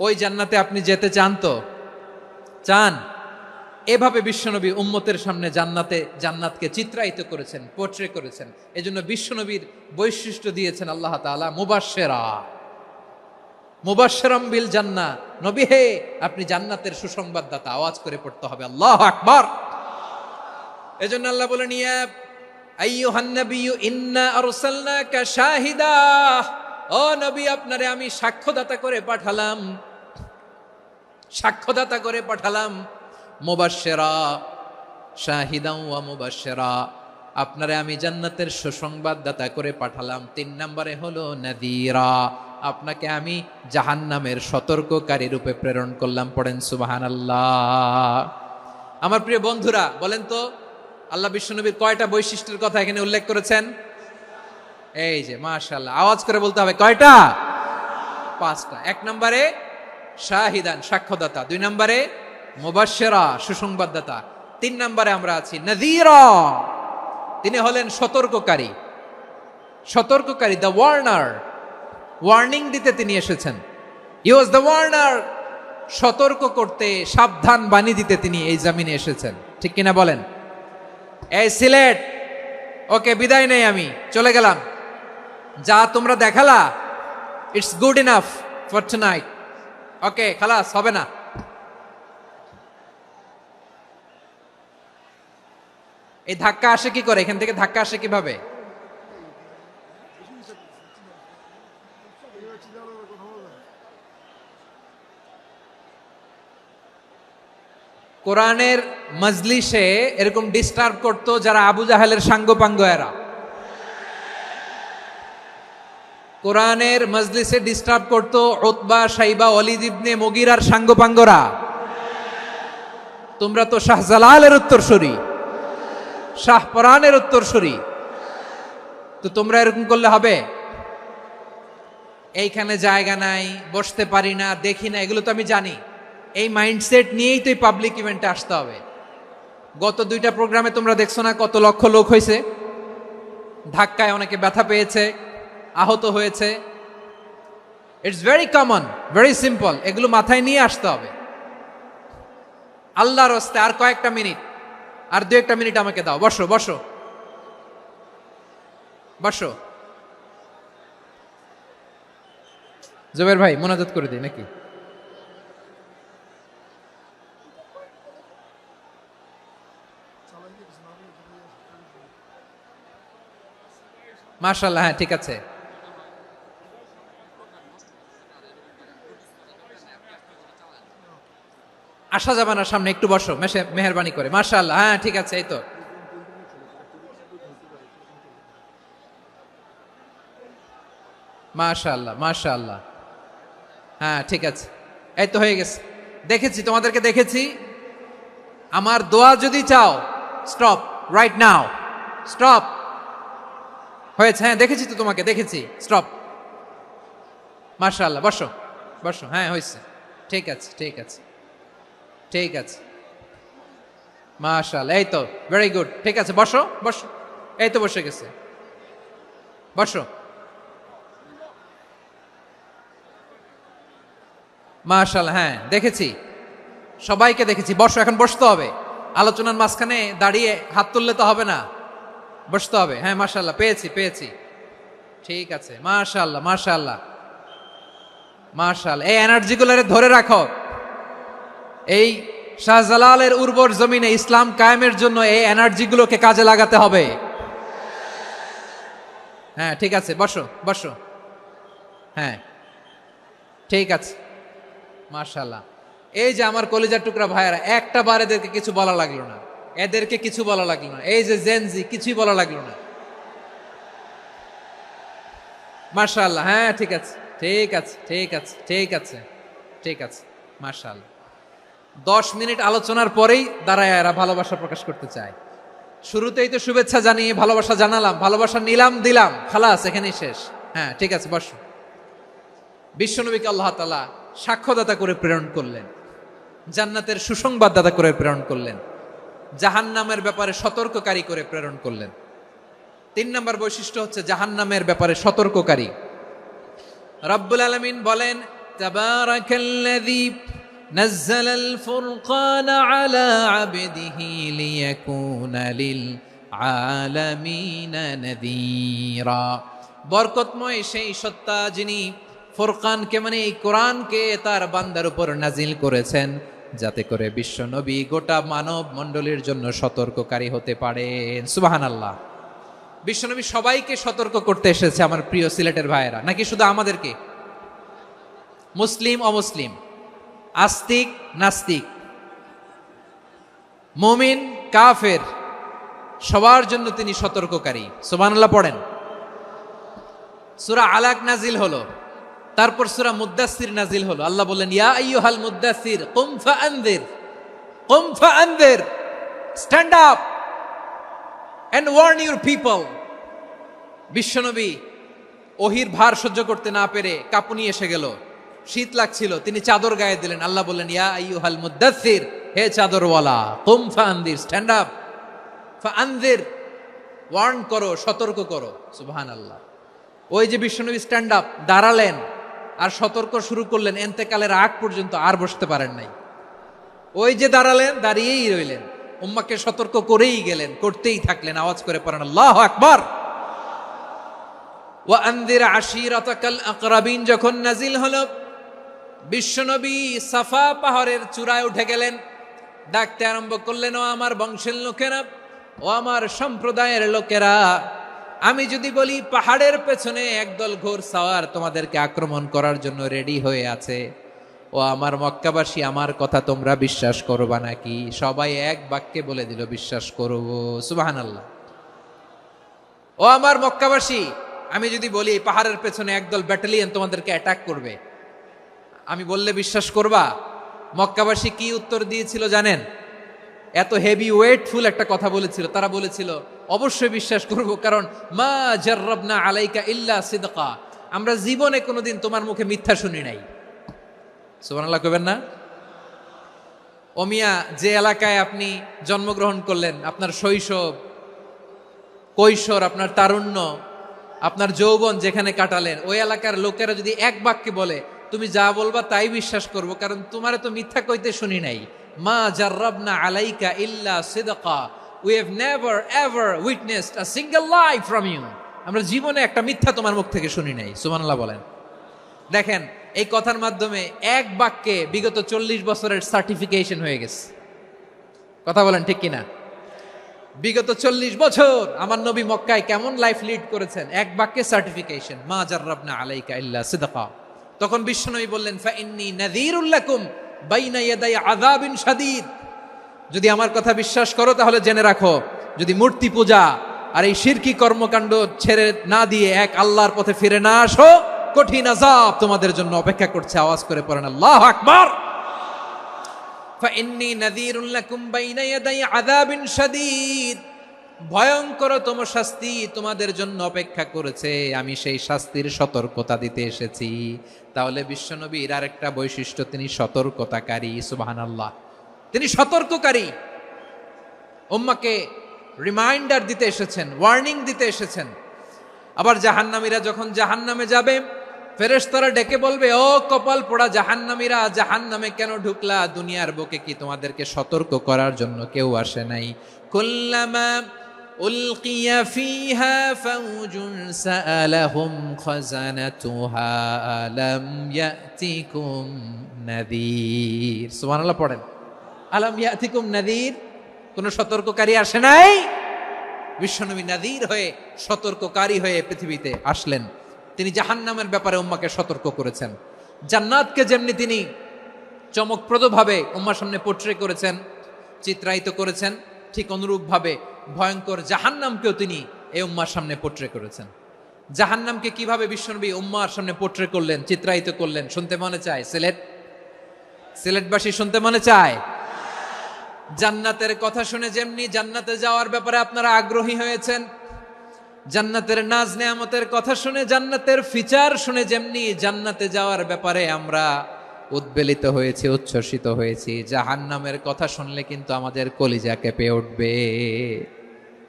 ওই জান্নাতে আপনি যেতে চান তো? চান? এভাবে বিশ্বনবী উম্মতের সামনে জান্নাতকে চিত্রায়িত করেছেন, পোর্ট্রে করেছেন। এজন্য বিশ্বনবীর বৈশিষ্ট্য দিয়েছেন আল্লাহ তাআলা মুবাশশিরাম বিল জান্নাহ। নবী হে, আপনি জান্নাতের সুসংবাদদাতা। আওয়াজ করে পড়তে হবে আল্লাহু আকবার। এজন্য আল্লাহ বলেন, ইয়া আইয়ুহান নাবিয়্যু ইন্না আরসালনাকা শাহিদা। ও নবী, আপনারে আমি সাক্ষ্যদাতা করে পাঠালাম। মুবাশশিরা, শাহিদান ওয়া মুবাশশিরা, আপনারে আমি জান্নাতের সুসংবাদদাতা করে পাঠালাম। 3 নম্বরে হলো নাযীরা, আপনাকে আমি জাহান্নামের সতর্ককারী রূপে প্রেরণ করলাম। পড়েন সুবহানাল্লাহ। আমার প্রিয় বন্ধুরা, বলেন তো আল্লাহ বিশ্বনবীর কয়টা বৈশিষ্ট্যের কথা এখানে উল্লেখ করেছেন? এই যে মাশাআল্লাহ, আওয়াজ করে বলতে হবে, কয়টা? 5টা। 1 নম্বরে শাহিদান, সাক্ষ্যদাতা। 2 নম্বরে মুবাশশিরা, সুসংবাদদাতা। 3 নম্বরে আমরা আছি নাযীরা, তিনি হলেন সতর্ককারী। দ্য ওয়ার্নার, ওয়ার্নিং দিতে তিনি এসেছেন। হি ওয়াজ দ্য ওয়ার্নার, সতর্ক করতে, সাবধান বাণী দিতে তিনি এই জমিনে এসেছেন। ঠিক কিনা বলেন? এই সিলেট, ওকে, বিদায় নেই, আমি চলে গেলাম। যা তোমরা দেখালা, it's good enough for tonight. Okay, খালাস, হবে না। এই ধাক্কা আসে কি করে? এখান থেকে ধাক্কা আসে কিভাবে? কোরআনের মজলিসে এরকম ডিস্টার্ব করতো যারা আবু জাহেলের সাঙ্গপাঙ্গ এরা। কোরআনের মজলিসে ডিস্টার্ব করতো উতবা, শাইবা, ওয়ালিদ ইবনে মুগিরার সাঙ্গপাঙ্গরা। তোমরা তো শাহজালালের উত্তরসূরি, শাহপরানের উত্তরসূরি, তো তোমরা এরকম করলে হবে? এইখানে জায়গা নাই, বসতে পারি না, দেখি না, এগুলো তো আমি জানি। এই মাইন্ডসেট নিয়েই তো এই পাবলিক ইভেন্টে আসতে হবে। গত 2টা প্রোগ্রামে তোমরা দেখছো না কত লক্ষ লোক হয়েছে? ধাক্কায় অনেকে ব্যথা পেয়েছে, আহত হয়েছে। It's very common, very simple. এগুলো মাথায় নিয়ে আসতে হবে। আল্লাহর হস্তে আর কয়েকটা মিনিট, আর 2-1টা মিনিট আমাকে দাও। বসো বসো বসো। জুবের ভাই, মোনাজাত করে দিই নাকি? মাশাআল্লাহ, হ্যাঁ ঠিক আছে। আসা যাবে না সামনে, একটু বসো মেহেরবানি করে। মাশাআল্লাহ, হ্যাঁ ঠিক আছে। এই তো মাশাআল্লাহ, মাশাআল্লাহ, হ্যাঁ ঠিক আছে। এই তো হয়ে গেছে। দেখেছি, তোমাদেরকে দেখেছি। আমার দোয়া যদি চাও, স্টপ রাইট নাও, স্টপ। হয়েছে? হ্যাঁ দেখেছি তো, তোমাকে দেখেছি। স্টপ। মাশাআল্লাহ, বসো বসো। হ্যাঁ হয়েছে, ঠিক আছে ঠিক আছে ঠিক আছে। মাশাআল্লাহ, এই তো ভেরি গুড। ঠিক আছে, বসো বসো। এই তো বসে গেছে, বসো। মাশাআল্লাহ, হ্যাঁ দেখেছি, সবাইকে দেখেছি। বসো, এখন বসতে হবে। আলোচনার মাঝখানে দাঁড়িয়ে হাত তুললে তো হবে না, বসতে হবে। হ্যাঁ মাশাআল্লাহ, পেয়েছি। ঠিক আছে, মাশাআল্লাহ মাশাআল্লাহ মাশাআল্লাহ। এই এনার্জিগুলোরে ধরে রাখো। এই শাহজালালের উর্বর জমিনে ইসলাম কায়েমের জন্য এই এনার্জিগুলোকে কাজে লাগাতে হবে। হ্যাঁ ঠিক আছে, বসো বসো। হ্যাঁ ঠিক আছে, মাশাআল্লাহ। এই যে আমার কলিজার টুকরা ভাইয়েরা, একটা বার এদেরকে কিছু বলা লাগলো না, এদেরকে কিছু বলা লাগলো না। এই যে জেনজি, কিছুই বলা লাগলো না। মাশাআল্লাহ, হ্যাঁ ঠিক আছে ঠিক আছে ঠিক আছে ঠিক আছে ঠিক আছে। মাশাআল্লাহ। 10 মিনিট আলোচনার পরেই দাঁড়ায় এরা ভালোবাসা প্রকাশ করতে চায়। শুরুতেই তো শুভেচ্ছা জানিয়ে ভালোবাসা জানালাম, ভালোবাসা নিলাম, দিলাম, খালাস, এখানেই শেষ। হ্যাঁ ঠিক আছে, বসো। বিশ্বনবীকে আল্লাহ তাআলা সাক্ষ্যদাতা করে প্রেরণ করলেন, জান্নাতের সুসংবাদদাতা করে প্রেরণ করলেন, জাহান্নামের ব্যাপারে সতর্ককারী করে প্রেরণ করলেন। 3 নম্বর বৈশিষ্ট্য হচ্ছে জাহান্নামের ব্যাপারে সতর্ককারী। রব্বুল আলামিন বলেন, তাবারাকাল্লাযী নাযালাল ফুরকানা আলা আবদিহি লিয়াকুনা লিল আলামিনা নাযীরা। বরকতময় সেই সত্তা যিনি ফুরকানকে মানে এই কোরআনকে তার বান্দার উপর নাজিল করেছেন, যাতে করে বিশ্ব নবী গোটা মানব মণ্ডলীর জন্য সতর্ককারী হতে পারেন। সুবহানাল্লাহ। বিশ্বনবী সবাইকে সতর্ক করতে এসেছে, আমার প্রিয় সিলেটের ভাইয়েরা, নাকি শুধু আমাদেরকে? মুসলিম অমুসলিম, আস্তিক নাস্তিক, মুমিন কাফের, সবার জন্য তিনি সতর্ককারী। সুবহানাল্লাহ পড়েন। সূরা আলাক নাজিল হলো, তারপর সূরা মুদ্দাসসির নাজিল হলো। আল্লাহ বললেন, ইয়া আইয়ুহাল মুদ্দাসসির কুম ফাআনযির, কুম ফাআনযির, stand up and warn your people. বিশ্বনবী ওহির ভার সহ্য করতে না পেরে কাঁপুনি এসে গেল, শীত লাগছিল, তিনি চাদর গায়ে দিলেন। আল্লাহ বললেন, ইয়া আইয়ুহাল মুদ্দাসসির, হে চাদরওয়ালা, কুম ফাআনযির, স্ট্যান্ড আপ, ফাআনযির, ওয়ার্ন করো, সতর্ক করো। সুবহানাল্লাহ। ওই যে বিশ্বনবী স্ট্যান্ড আপ, দাঁড়ালেন আর সতর্ক শুরু করলেন, এন্তেকালের আগ পর্যন্ত আর বসতে পারেন নাই। ওই যে দাঁড়ালেন, দাঁড়িয়েই রইলেন, উম্মাকে সতর্ক করেই গেলেন, করতেই থাকলেন। আওয়াজ করে পড়েন আল্লাহু আকবার। ওয়া আনযির আশীরাতাকাল আকরাবিন যখন নাজিল হলো, বিশ্বনবী সাফা পাহাড়ের চূড়ায় উঠে গেলেন, ডাকতে আরম্ভ করলেন, ও আমার বংশের লোকেরা, ও আমার সম্প্রদায়ের লোকেরা, আমি যদি বলি পাহাড়ের পেছনে একদল ঘোড়সাওয়ার তোমাদেরকে আক্রমণ করার জন্য রেডি হয়ে আছে, ও আমার মক্কাবাসী, আমার কথা তোমরা বিশ্বাস করবা নাকি? সবাই এক বাক্যে বলে দিল, বিশ্বাস করব। সুবহানাল্লাহ। ও আমার মক্কাবাসী, আমি যদি বলি পাহাড়ের পেছনে একদল ব্যাটালিয়ন তোমাদেরকে অ্যাটাক করবে, আমি বললে বিশ্বাস করবা? মক্কাবাসী কি উত্তর দিয়েছিল জানেন? এত হেভি ওয়েটফুল একটা কথা বলেছিল। তারা বলেছিল, অবশ্যই বিশ্বাস করব, কারণ মা জাররাবনা আলাইকা ইল্লা সিদকা, আমরা জীবনে কোনোদিন তোমার মুখে মিথ্যা শুনি নাই। সুবহানাল্লাহ কইবেন না? ও মিয়া, যে এলাকায় আপনি জন্মগ্রহণ করলেন, আপনার শৈশব, কৈশোর, আপনার তারুণ্য, আপনার যৌবন যেখানে কাটালেন, ওই এলাকার লোকেরা যদি এক বাক্যে বলে তুমি যা বলবা তাই বিশ্বাস করব, কারণ তোমারে তো মিথ্যা কইতে শুনি নাই। মা জাররাবনা আলাইকা ইল্লা সিদকা, we have never ever witnessed a single lie from you, আমরা জীবনে একটা মিথ্যা তোমার মুখ থেকে শুনি নাই। সুবহানাল্লাহ বলেন। দেখেন, এই কথার মাধ্যমে এক বাক্যে বিগত 40 বছরের সার্টিফিকেশন হয়ে গেছে। কথা বলেন ঠিক কিনা? বিগত 40 বছর আমার নবী মক্কায় কেমন লাইফ লিড করেছেন, এক বাক্যে সার্টিফিকেশন, মা জাররাবনা আলাইকা ইল্লা সিদকা। তখন বিশ্বনবী বললেন, ফা ইন্নী নাযীরুল লাকুম বাইনা ইয়াদাই আযাবিন শাদীদ, যদি আমার কথা বিশ্বাস করো তাহলে জেনে রাখো, যদি মূর্তি পূজা আর এই শিরকি কর্মকাণ্ড ছেড়ে না দিয়ে এক আল্লাহর পথে ফিরে না আসো, কঠিন আযাব তোমাদের জন্য অপেক্ষা করছে। আওয়াজ করে পড়েন আল্লাহু আকবার। ফাইন্নী নাযীরুল লাকুম বাইনা ইয়াদাই আযাবিন শাদীদ, ভয়ঙ্করতম শাস্তি তোমাদের জন্য অপেক্ষা করেছে, আমি সেই শাস্তির সতর্কতা দিতে এসেছি। তাহলে বিশ্বনবীর আরেকটা বৈশিষ্ট্য, তিনি সতর্কতাকারী। সুবহানাল্লাহ। তিনি সতর্ককারী, উম্মাকে রিমাইন্ডার দিতে এসেছেন, ওয়ার্নিং দিতে এসেছেন। আবার জাহান্নামীরা যখন জাহান্নামে যাবে, ফেরেশতারা ডেকে বলবে, ও কপাল পোড়া জাহান্নামীরা, জাহান্নামে কেন ঢুকলা? দুনিয়ার বুকে কি তোমাদেরকে সতর্ক করার জন্য কেউ আসে নাই? কুল্লামা উলকিয়া ফিহা ফাউজুন সাআলাহুম খাযানাতুহা আলাম ইয়াতিকুম নাযীর। সুবহানাল্লাহ পড়েন। আলাম ইয়াতিকুম নাযীর, কোন সতর্ককারী আসে নাই? বিশ্বনবী নাযীর হয়ে, সতর্ককারী হয়ে পৃথিবীতে আসলেন। তিনি জাহান্নামের ব্যাপারে উম্মাকে সতর্ক করেছেন। জান্নাতকে যেমনি তিনি চমকপ্রদভাবে উম্মার সামনে পোট্রে করেছেন, চিত্রায়িত করেছেন, ঠিক অনুরূপভাবে ভয়ঙ্কর জাহান্নামকেও তিনি এই উম্মার সামনে পোট্রে করেছেন। জাহান্নামকে কিভাবে বিশ্বনবী উম্মার সামনে পোট্রে করলেন, চিত্রায়িত করলেন, শুনতে মনে চায়? সিলেটবাসী শুনতে মনে চায়? জান্নাতের কথা শুনে যেমনি জান্নাতে যাওয়ার ব্যাপারে আপনারা আগ্রহী হয়েছেন, জান্নাতের নাজ নেয়ামতের কথা শুনে, জান্নাতের ফিচার শুনে যেমনি জান্নাতে যাওয়ার ব্যাপারে আমরা উদ্বেলিত হয়েছি, উচ্ছ্বসিত হয়েছি, জাহান্নামের কথা শুনলে কিন্তু আমাদের কলিজা কেঁপে উঠবে।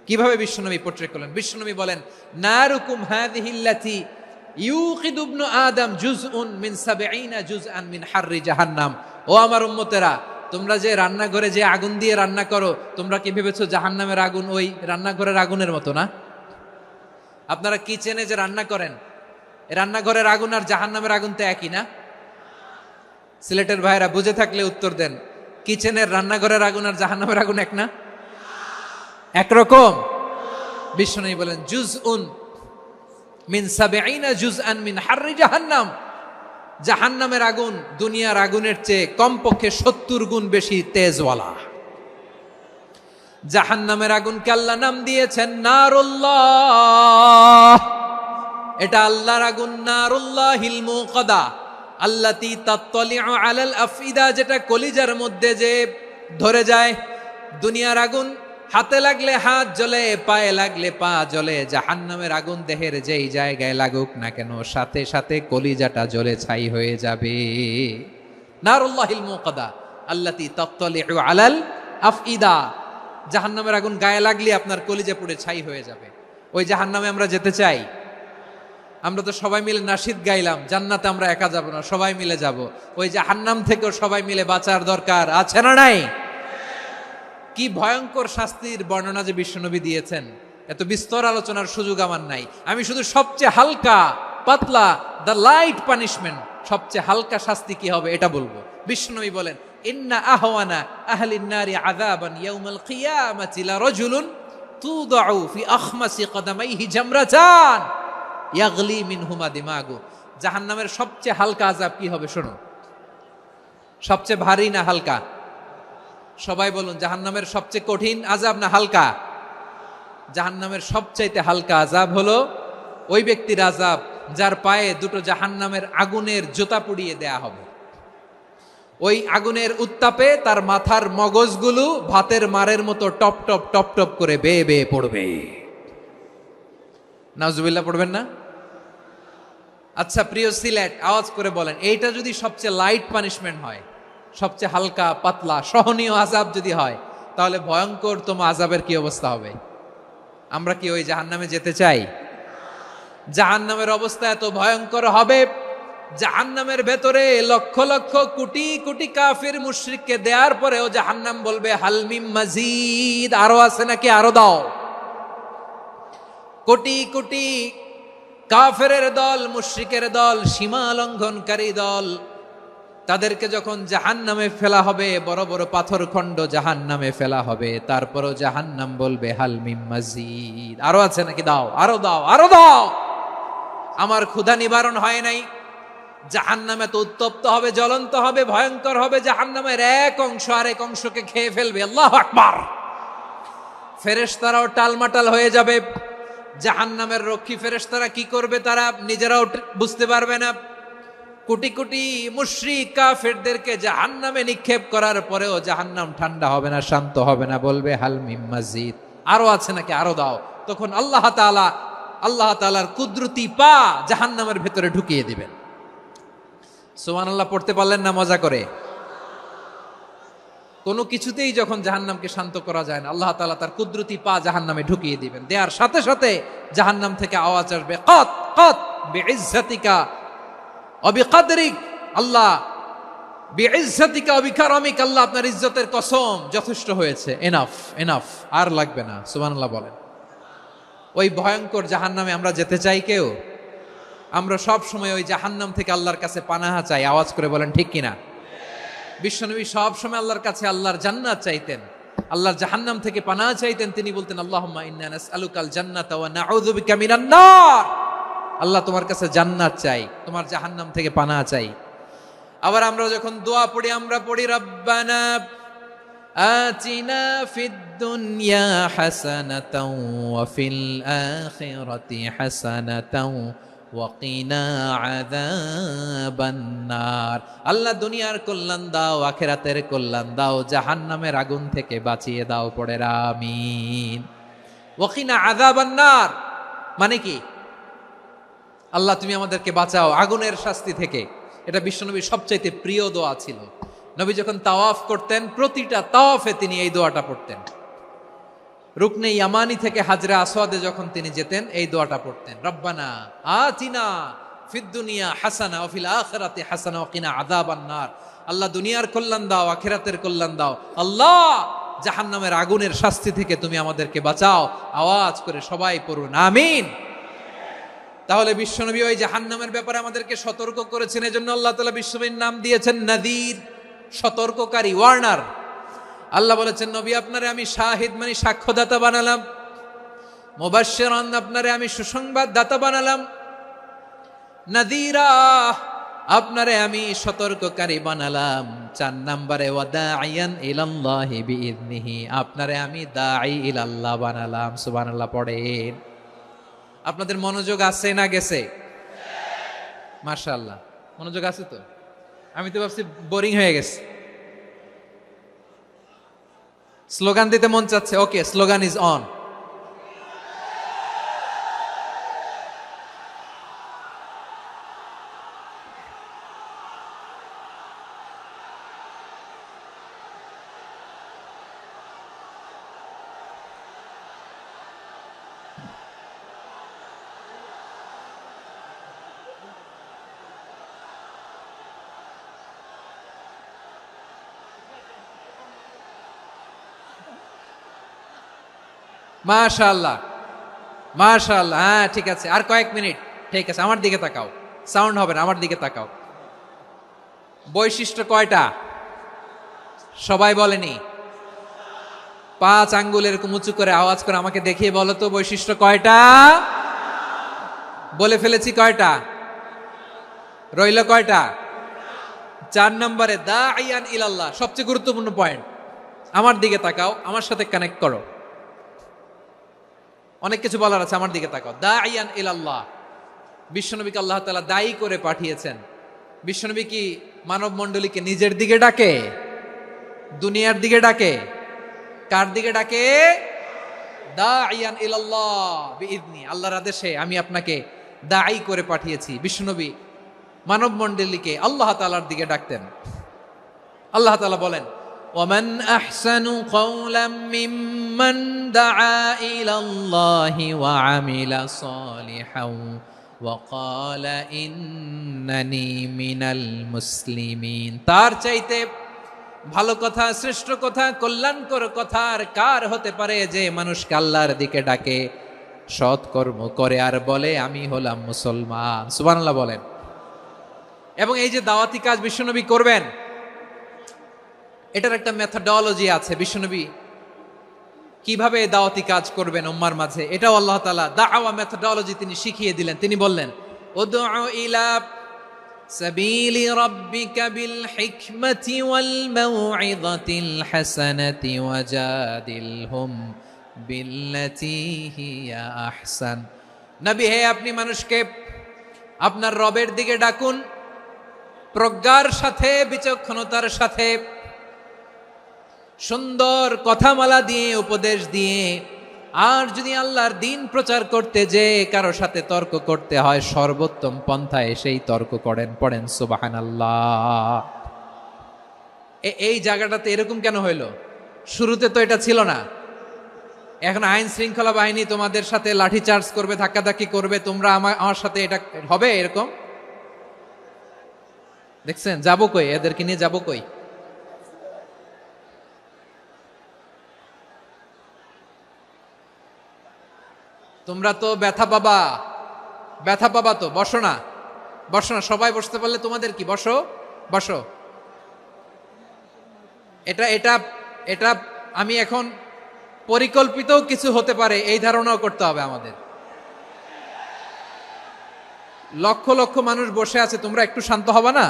কিভাবে বিশ্বনবী পোট্রে করলেন? বিশ্বনবী বলেন, নারুকুম হাযিহিল্লাতী ইউকিদু ইবনু আদম জুজউন মিন ৭০ জুজআন মিন হাররি জাহান্নাম। ও আমার উম্মতেরা, তোমরা যে রান্নাঘরে যে আগুন দিয়ে রান্না করো, তোমরা কি ভেবেছো জাহান্নামের আগুন ওই রান্নাঘরের আগুনের মতো না? আপনারা কিচেনে যে রান্না করেন, রান্নাঘরের আগুন আর জাহান্নামের আগুন তো একই না? সিলেটের ভাইরা বুঝে থাকলে উত্তর দেন, কিচেনের রান্নাঘরের আগুন আর জাহান্নামের আগুন এক না? একরকম? বিশ্বনবী বলেন, জুজউন মিন ৭০ জুজআন মিন হাররি জাহান্নাম। জাহান্নামের আগুন দুনিয়ার আগুনের চেয়ে কমপক্ষে ৭০ গুণ বেশি তেজওয়ালা। জাহান্নামের আগুনকে আল্লাহ নাম দিয়েছেন নারুল্লাহ। এটা আল্লাহর আগুন, নারুল্লাহিল মুকাদা আল্লাতী তাত্তালিউ আলাল আফইদা, যেটা কলিজার মধ্যে যে ধরে যায়। দুনিয়ার আগুন হাতে লাগলে হাত জ্বলে, পায়ে লাগলে পা জ্বলে। জাহান্নামের আগুন দেহের যেই জায়গায় লাগুক না কেন, সাথে সাথে কলিজাটা জ্বলে ছাই হয়ে যাবে। নারুল্লাহিল মুকাদা আল্লাতী তাত্তালিউ আলাল আফইদা। জাহান্নামের আগুন গায়ে লাগলে আপনার কলিজা পুড়ে ছাই হয়ে যাবে। ওই জাহান্নামে আমরা যেতে চাই? আমরা তো সবাই মিলে নাশিদ গাইলাম, জান্নাতে আমরা একা যাব না, সবাই মিলে যাব। ওই জাহান্নাম থেকেও সবাই মিলে বাঁচার দরকার আছে না নাই? কি ভয়ঙ্কর শাস্তির বর্ণনা যে বিশ্বনবী দিয়েছেন, এত বিস্তর আলোচনার সুযোগ আমার নাই। আমি শুধু সবচেয়ে হালকা পাতলা, দ্য লাইট পানিশমেন্ট, সবচেয়ে হালকা শাস্তি কি হবে এটা বলবো। বিশ্বনবী বলেন, ইন্না আহওয়ানা আহলিন নারি আযাবান ইয়াউমাল কিয়ামাতি লারাজুলুন তুদাউ ফি আখমাসি কদামাইহি জামরাতান ইয়াগলি মিনহুমা দিমাগু। জাহান্নামের সবচেয়ে হালকা আযাব কি হবে শোনো। সবচেয়ে ভারী না হালকা? সবাই বলুন, জাহান্নামের সবচেয়ে কঠিন আযাব না হালকা? জাহান্নামের সবচাইতে হালকা আযাব হলো ওই ব্যক্তির আযাব যার পায়ে দুটো জাহান্নামের আগুনের জুতা পুড়িয়ে দেয়া হবে। ওই আগুনের উত্তাপে তার মাথার মগজগুলো ভাতের মারের মতো টপ টপ টপ টপ করে বেয়ে বেয়ে পড়বে। নাউজুবিল্লাহ পড়বেন না? আচ্ছা প্রিয় সিলেট, আওয়াজ করে বলেন, এইটা যদি সবচেয়ে লাইট পানিশমেন্ট হয়, সবচেয়ে হালকা পাতলা সহনীয় আযাব যদি হয়, তাহলে ভয়ঙ্করতম আযাবের কি অবস্থা হবে? আমরা কি ওই জাহান্নামে যেতে চাই? জাহান্নামের অবস্থা এত ভয়ঙ্কর হবে, জাহান্নামের ভেতরে লক্ষ লক্ষ কোটি কোটি কাফির মুশরিককে দেওয়ার পরেও জাহান্নাম বলবে হালমিম মাজিদ, আরো আছে নাকি, আরো দাও। কোটি কোটি কাফেরের দল, মুশরিকের দল, সীমা লঙ্ঘনকারী দল, তাদেরকে যখন জাহান্নামে ফেলা হবে, বড় বড় পাথর খণ্ড জাহান্নামে ফেলা হবে, তারপরও জাহান্নাম বলবে হালমিম মাজিদ, আরো আছে নাকি, দাও, আরো দাও, আরো দাও। আমার ক্ষুধা নিবারণ হয় নাই। জাহান্নামে তো উত্তপ্ত হবে, জ্বলন্ত হবে, ভয়ঙ্কর হবে। জাহান্নামের এক অংশ আরেক অংশকে খেয়ে ফেলবে। আল্লাহু আকবার। ফেরেশতারাও টালমাটাল হয়ে যাবে। জাহান্নামের রক্ষী ফেরেশতারা কি করবে তারা নিজেরাও বুঝতে পারবে না। কোটি কোটি মুশরিক কাফেরদেরকে জাহান্নামে নিক্ষেপ করার পরেও জাহান্নাম ঠান্ডা হবে না, শান্ত হবে না, বলবে হাল মিম মাজিদ, আরো আছে নাকি, আরো দাও। তখন আল্লাহ তাআলার কুদরতি পা জাহান্নামের ভেতরে ঢুকিয়ে দিবেন। সুবহানাল্লাহ পড়তে পারলেন না মজা করে? কোনো কিছুতেই যখন জাহান্নামকে শান্ত করা যায় না, আল্লাহ তাআলা তার কুদরতি পা জাহান্নামে ঢুকিয়ে দিবেন। দেয়ার সাথে সাথে জাহান্নাম থেকে আওয়াজ আসবে, কাত কাত বিইজ্জাতিকা ওয়া বিকদরিক, আল্লাহ বিইজ্জাতিকা ওয়া বিকারামিক, আল্লাহ আপনার ইজ্জতের কসম, যথেষ্ট হয়েছে, এনাফ এনাফ, আর লাগবে না। সুবহানাল্লাহ বলেন। ওই ভয়ঙ্কর জাহান্নামে আমরা যেতে চাই কেউ? আমরা সব সময় ওই জাহান্নাম থেকে আল্লাহর কাছে পানাহা চাই। আওয়াজ করে বলেন ঠিক কিনা? বিশ্বনবী সব সময় আল্লাহর কাছে আল্লাহর জান্নাত চাইতেন, আল্লাহর জাহান্নাম থেকে পানাহা চাইতেন। তিনি বলতেন, আল্লাহুম্মা ইন্না নাসআলুকাল জান্নাতা ওয়া নাউযু বিকা মিনান নার। আল্লাহ তোমার কাছে জান্নাত চাই, তোমার জাহান্নাম থেকে পানাহা চাই। আবার আমরা যখন দোয়া পড়ি, আমরা পড়ি রব্বানা আতিনা ফিদ দুনিয়া হাসানাতাও ওয়া ফিল আখিরাতি হাসানাতাও ওয়া কিনা আযাবান নার। আল্লাহ দুনিয়ার কল্যাণ দাও, আখিরাতের কল্যাণ দাও, জাহান্নামের আগুন থেকে বাঁচিয়ে দাও, পড়ে আমিন। ওয়া কিনা আযাবান নার। মানে কি? আল্লাহ তুমি আমাদেরকে বাঁচাও আগুনের শাস্তি থেকে। এটা বিশ্বনবীর সবচাইতে প্রিয় দোয়া ছিল। নবী যখন তাওয়াফ করতেন, প্রতিটা তাওয়াফে তিনি এই দোয়াটা পড়তেন। রুকনে ইয়ামানি থেকে হাজরা আসওয়াদে যখন তিনি যেতেন, এই দোয়াটা পড়তেন, রব্বানা আতিনা ফিদ দুনিয়া হাসানা ওয়া ফিল আখিরাতি হাসানা ওয়া কিনা আযাবান নার। আল্লাহ দুনিয়ার কল্যাণ দাও, আখিরাতের কল্যাণ দাও। আল্লাহ জাহান্নামের আগুনের শাস্তি থেকে তুমি আমাদেরকে বাঁচাও। আওয়াজ করে সবাই পড়ুন আমিন। তাহলে বিশ্বনবী ওই জাহান্নামের ব্যাপারে আমাদেরকে সতর্ক করেছেন, এজন্য আল্লাহ তাআলা বিশ্বনবীর নাম দিয়েছেন নাযীর, সতর্ককারী, ওয়ার্নার। আল্লাহ বলেছেন নবী আপনারে আমি শাহিদ মানে সাক্ষ্যদাতা বানালাম, মুবাশশিরান আপনারে আমি সুসংবাদ দাতা বানালাম, নাযীরা আপনারে আমি সতর্ককারী বানালাম। 4 নম্বরে ওয়াদাইয়ান ইলাল্লাহি বিইذনিহি, আপনারে আমি দাঈ ইলাল্লাহ বানালাম। সুবহানাল্লাহ পড়েন। আপনাদের মনোযোগ আছে না গেছে? মাশাআল্লাহ মনোযোগ আছে তো। আমি তো ভাবছি বোরিং হয়ে গেছে। স্লোগান দিতে মন চাচ্ছে। ওকে, স্লোগান ইজ অন। মাশাআল্লাহ মাশাআল্লাহ, হ্যাঁ ঠিক আছে, আর কয়েক মিনিট। ঠিক আছে, আমার দিকে তাকাও, সাউন্ড হবে না, আমার দিকে তাকাও। বৈশিষ্ট্য কয়টা সবাই বলেনি? 5 আঙ্গুল এরকম উঁচু করে আওয়াজ করে আমাকে দেখিয়ে বলো তো বৈশিষ্ট্য কয়টা? বলে ফেলেছি কয়টা? রইল কয়টা? 4 নম্বরে দাঈয়ান ইলাল্লাহ, সবচেয়ে গুরুত্বপূর্ণ পয়েন্ট। আমার দিকে তাকাও, আমার সাথে কানেক্ট করো। অনেক কিছু বলার আছে, আমার দিকে তাকাও। দাঈয়ান ইলাল্লাহ, বিশ্বনবীকে আল্লাহ তাআলা দায়ী করে পাঠিয়েছেন। বিশ্বনবী কি মানব মণ্ডলীকে নিজের দিকে ডাকে? দুনিয়ার দিকে ডাকে? কার দিকে ডাকে? দাঈয়ান ইলাল্লাহ বিইذনি, আল্লাহর আদেশে আমি আপনাকে দায়ী করে পাঠিয়েছি। বিশ্বনবী মানব মণ্ডলীকে আল্লাহ তাআলার দিকে ডাকতেন। আল্লাহ তাআলা বলেন, ومن أحسن قولا ممن دعا إلى الله وعمل صالحا وقال إنني من المسلمين। তার চাইতে ভালো কথা, শ্রেষ্ঠ কথা, কল্যাণকর কথা আর কার হতে পারে যে মানুষকে আল্লাহর দিকে ডাকে, সৎকর্ম করে আর বলে আমি হলাম মুসলমান। সুবহানাল্লাহ বলেন। এবং এই যে দাওয়াতি কাজ বিশ্বনবী করবেন, এটার একটা মেথডোলজি আছে। বিশ্বনবী কিভাবে দাওয়াতি কাজ করবেন উম্মার মাঝে, এটাও আল্লাহ তাআলা দাওয়া মেথডোলজি তিনি শিখিয়ে দিলেন। তিনি বললেন, উদউ ইলা সাবিলি রাব্বিকা বিল হিকমাতি ওয়াল মাউইযাতিল হাসানাতি ওয়াজাদিলহুম বিল্লাতী হিয়া আহসান। নবী হে, আপনি মানুষকে আপনার রবের দিকে ডাকুন প্রজ্ঞার সাথে, বিচক্ষণতার সাথে, সুন্দর কথামালা দিয়ে, উপদেশ দিয়ে। আর যদি আল্লাহর দিন প্রচার করতে যে কারো সাথে তর্ক করতে হয়, সর্বোত্তম পন্থায় সেই তর্ক করেন। পড়েন সুবহানাল্লাহ। এই জায়গাটাতে এরকম কেন হইল? শুরুতে তো এটা ছিল না। এখন আইন শৃঙ্খলা বাহিনী তোমাদের সাথে লাঠি চার্জ করবে, ধাক্কাধাক্কি করবে, তোমরা আমার সাথে এটা হবে এরকম? দেখছেন? যাবো কই? এদেরকে নিয়ে যাবো কই? তোমরা তো ব্যথা পাবা, ব্যথা পাবা তো। বসো না, বসো না, সবাই বসতে পারলে তোমাদের কি? বসো বসো। এটা এটা এটা আমি এখন পরিকল্পিত কিছু হতে পারে এই ধারণাও করতে হবে আমাদের। লক্ষ লক্ষ মানুষ বসে আছে, তোমরা একটু শান্ত হবা না?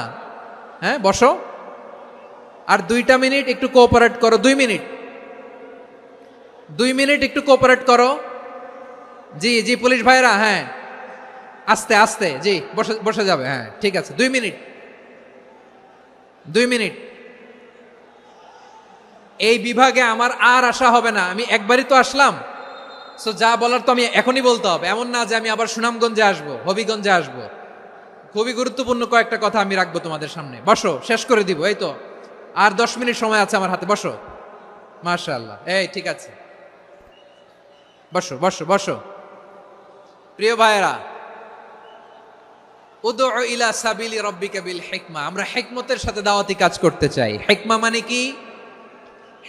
হ্যাঁ বসো। আর 2টা মিনিট একটু কোঅপারেট করো। 2 মিনিট, 2 মিনিট একটু কোঅপারেট করো। জি জি পুলিশ ভাইরা, হ্যাঁ আস্তে আস্তে, জি বসে বসে যাবে। হ্যাঁ ঠিক আছে, 2 মিনিট, 2 মিনিট। এই বিভাগে আমার আর আসা হবে না, আমি একবারই তো আসলাম। সো যা বলার তো আমি এখনই বলতে হবে, এমন না যে আমি আবার সুনামগঞ্জে আসবো, হবিগঞ্জে আসবো। খুবই গুরুত্বপূর্ণ কয়েকটা কথা আমি রাখবো তোমাদের সামনে। বসো, শেষ করে দিব। এই তো আর 10 মিনিট সময় আছে আমার হাতে। বসো। মাশাআল্লাহ, এই ঠিক আছে, বসো বসো বসো। প্রিয় ভাইয়েরা, উদউ ইলা সাবিলি রাব্বিকা বিল হিকমা, আমরা হিকমতের সাথে দাওয়াতি কাজ করতে চাই। হিকমা মানে কি?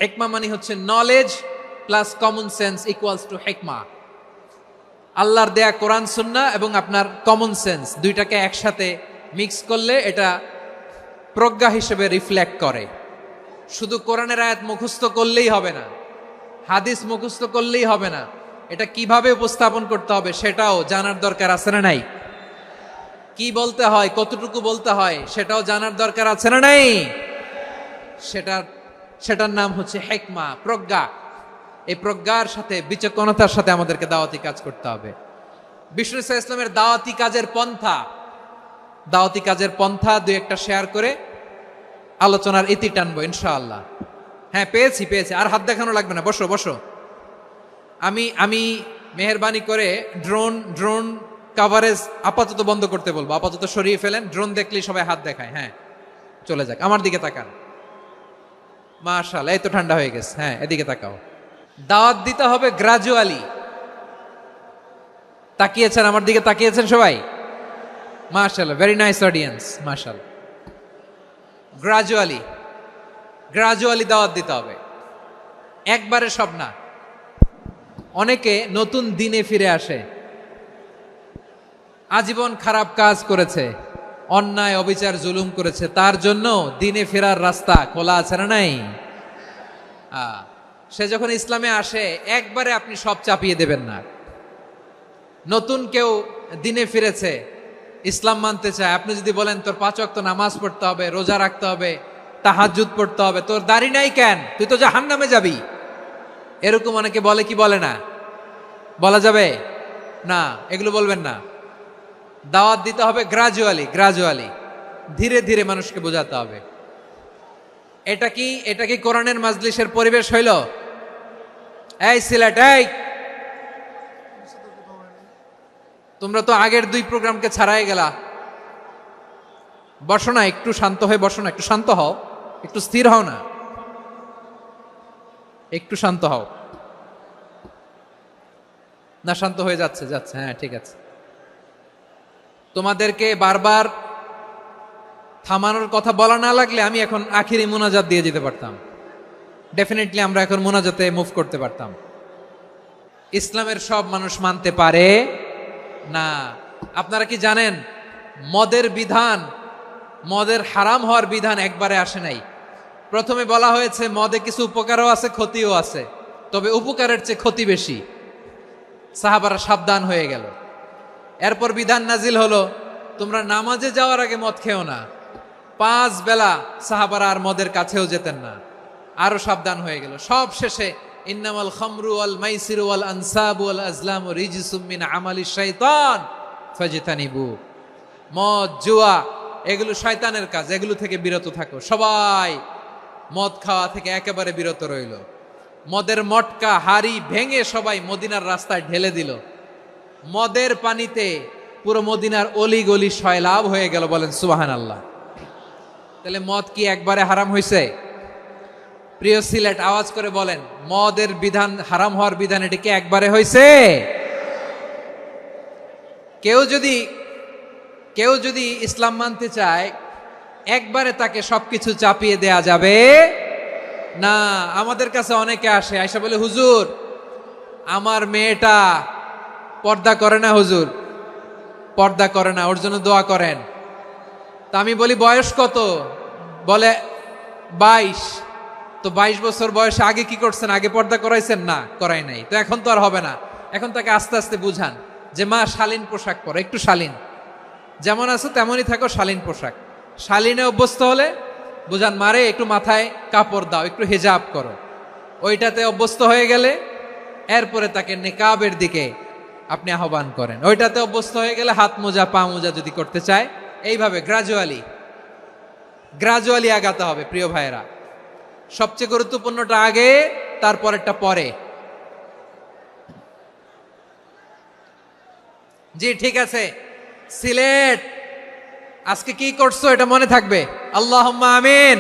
হিকমা মানে হচ্ছে knowledge plus common sense equals to হিকমা। আল্লাহর দেয়া কোরআন সুন্নাহ এবং আপনার কমন সেন্স দুইটাকে একসাথে মিক্স করলে এটা প্রজ্ঞা হিসেবে রিফ্লেক্ট করে। শুধু কোরআনের আয়াত মুখস্থ করলেই হবে না, হাদিস মুখস্থ করলেই হবে না, এটা কিভাবে উপস্থাপন করতে হবে সেটাও জানার দরকার আছে না নাই? কি বলতে হয়, কতটুকু বলতে হয় সেটাও জানার দরকার আছে না নাই? সেটার নাম হচ্ছে হিকমা, প্রজ্ঞা। এই প্রজ্ঞার সাথে বিচক্ষণতার সাথে আমাদেরকে দাওয়াতি কাজ করতে হবে। বিষ্ণু ইসলামের দাওয়াতি কাজের পন্থা দুই একটা শেয়ার করে আলোচনার ইতি টানবো ইনশাআল্লাহ। হ্যাঁ, পেয়েছি। আর হাত দেখানো লাগবে না, বসো বসো। আমি মেহেরবানি করে ড্রোন কাভারেজ আপাতত বন্ধ করতে বলবো, আপাতত সরিয়ে ফেলেন। ড্রোন দেখলেই সবাই হাত দেখায়। হ্যাঁ, চলে যাক, আমার দিকে তাকান। মাশাআল্লাহ, এই তো ঠান্ডা হয়ে গেছে। হ্যাঁ, এদিকে তাকাও। দাওয়াত দিতে হবে গ্রাজুয়ালি। তাকিয়েছেন আমার দিকে, তাকিয়েছেন সবাই? মাশাআল্লাহ, ভেরি নাইস অডিয়েন্স, মাশাআল্লাহ। গ্রাজুয়ালি দাওয়াত দিতে হবে, একবারে সব না। অনেকে নতুন দিনে ফিরে আসে, আজীবন খারাপ কাজ করেছে, অন্যায় অবিচার জুলুম করেছে, তার জন্য দিনে ফেরার রাস্তা খোলা আছে না নাই? সে যখন ইসলামে আসে একবারে আপনি সব চাপিয়ে দেবেন না। নতুন কেউ দিনে ফিরেছে, ইসলাম মানতে চায়, আপনি যদি বলেন তোর 5 ওয়াক্ত নামাজ পড়তে হবে, রোজা রাখতে হবে, তাহাজ্জুদ পড়তে হবে, তোর দাড়ি নাই কেন, তুই তো জাহান্নামে যাবি, এরকম অনেকে বলে কি বলে না? বলা যাবে না, এগুলো বলবেন না। দাওয়াত দিতে হবে গ্রাজুয়ালি, ধীরে ধীরে মানুষকে বোঝাতে হবে। এটা কি কোরআনের মাজলিসের পরিবেশ হইল? এই সিলেট, এই তোমরা তো আগের 2 প্রোগ্রামকে ছাড়াই গেলা। বসো না, একটু শান্ত হয়ে বসো না, একটু শান্ত হও, একটু স্থির হও না, একটু শান্ত হও না। শান্ত হয়ে যাচ্ছে। হ্যাঁ, ঠিক আছে। তোমাদেরকে বারবার থামানোর কথা বলা না লাগলে আমি এখন আখিরি মুনাজাত দিয়ে যেতে পারতাম। ডেফিনেটলি আমরা এখন মুনাজাতে মুভ করতে পারতাম। ইসলামের সব মানুষ মানতে পারে না। আপনারা কি জানেন মদের হারাম হওয়ার বিধান একবারে আসে নাই। প্রথমে বলা হয়েছে মদে কিছু উপকারও আছে, ক্ষতিও আছে, তবে উপকারের চেয়ে ক্ষতি বেশি। সাহাবারা সাবধান হয়ে গেল। এরপর বিধান নাজিল হলো, তোমরা নামাজে যাওয়ার আগে মদ খেও না। 5 বেলা সাহাবারা আর মদের কাছেও যেতেন না, আরো সাবধান হয়ে গেল। সব শেষে ইন্নামাল খামরু ওয়াল মাইসিরু ওয়াল আনসাবু ওয়াল আজলামু রিজসুম মিন আমালিশ শাইতান ফাজতানিবু। মদ, জুয়া এগুলো শয়তানের কাজ, এগুলো থেকে বিরত থাকো। সবাই মদ খাওয়া থেকে একেবারে বিরত রইল। মদের মটকা হাড়ি ভেঙে সবাই মদিনার রাস্তায় ঢেলে দিল। মদের পানিতে পুরো মদিনার অলি গলি সয়লাভ হয়ে গেল। বলেন সুবহানাল্লাহ। তাহলে মদ কি একবারে হারাম হয়েছে? প্রিয় সিলেট, আওয়াজ করে বলেন, মদের বিধান, হারাম হওয়ার বিধান এটা কি একবারে হয়েছে? কেউ যদি ইসলাম মানতে চায় একবারে তাকে সবকিছু চাপিয়ে দেয়া যাবে না। আমাদের কাছে অনেকে আসে, আয়সা বলে, হুজুর আমার মেয়েটা পর্দা করে না, হুজুর পর্দা করে না, ওর জন্য দোয়া করেন। তা আমি বলি বয়স কত? বলে 22। তো 22 বছর বয়সে আগে কি করছেন? আগে পর্দা করাইছেন? না, করাই নাই। তো এখন তো আর হবে না। এখন তাকে আস্তে আস্তে বুঝান যে মা শালীন পোশাক পরো, একটু শালীন, যেমন আছো তেমনই থাকো, শালীন পোশাক। শালীনে অভ্যস্ত হলে বুঝান, মারে একটু মাথায় কাপড় দাও, একটু হিজাব করো। ওইটাতে অভ্যস্ত হয়ে গেলে এরপরে তাকে নিকাবের দিকে আপনি আহ্বান করেন। ওইটাতে অভ্যস্ত হয়ে গেলে হাত মোজা, পা মোজা যদি করতে চায়, এইভাবে গ্রাজুয়ালি আগাতে হবে। প্রিয় ভাইয়েরা, সবচেয়ে গুরুত্বপূর্ণটা আগে, তারপরেরটা পরে। জি ঠিক আছে, সিলেট আজকে কি করছো এটা মনে থাকবে। আল্লাহুম্মা আমিন।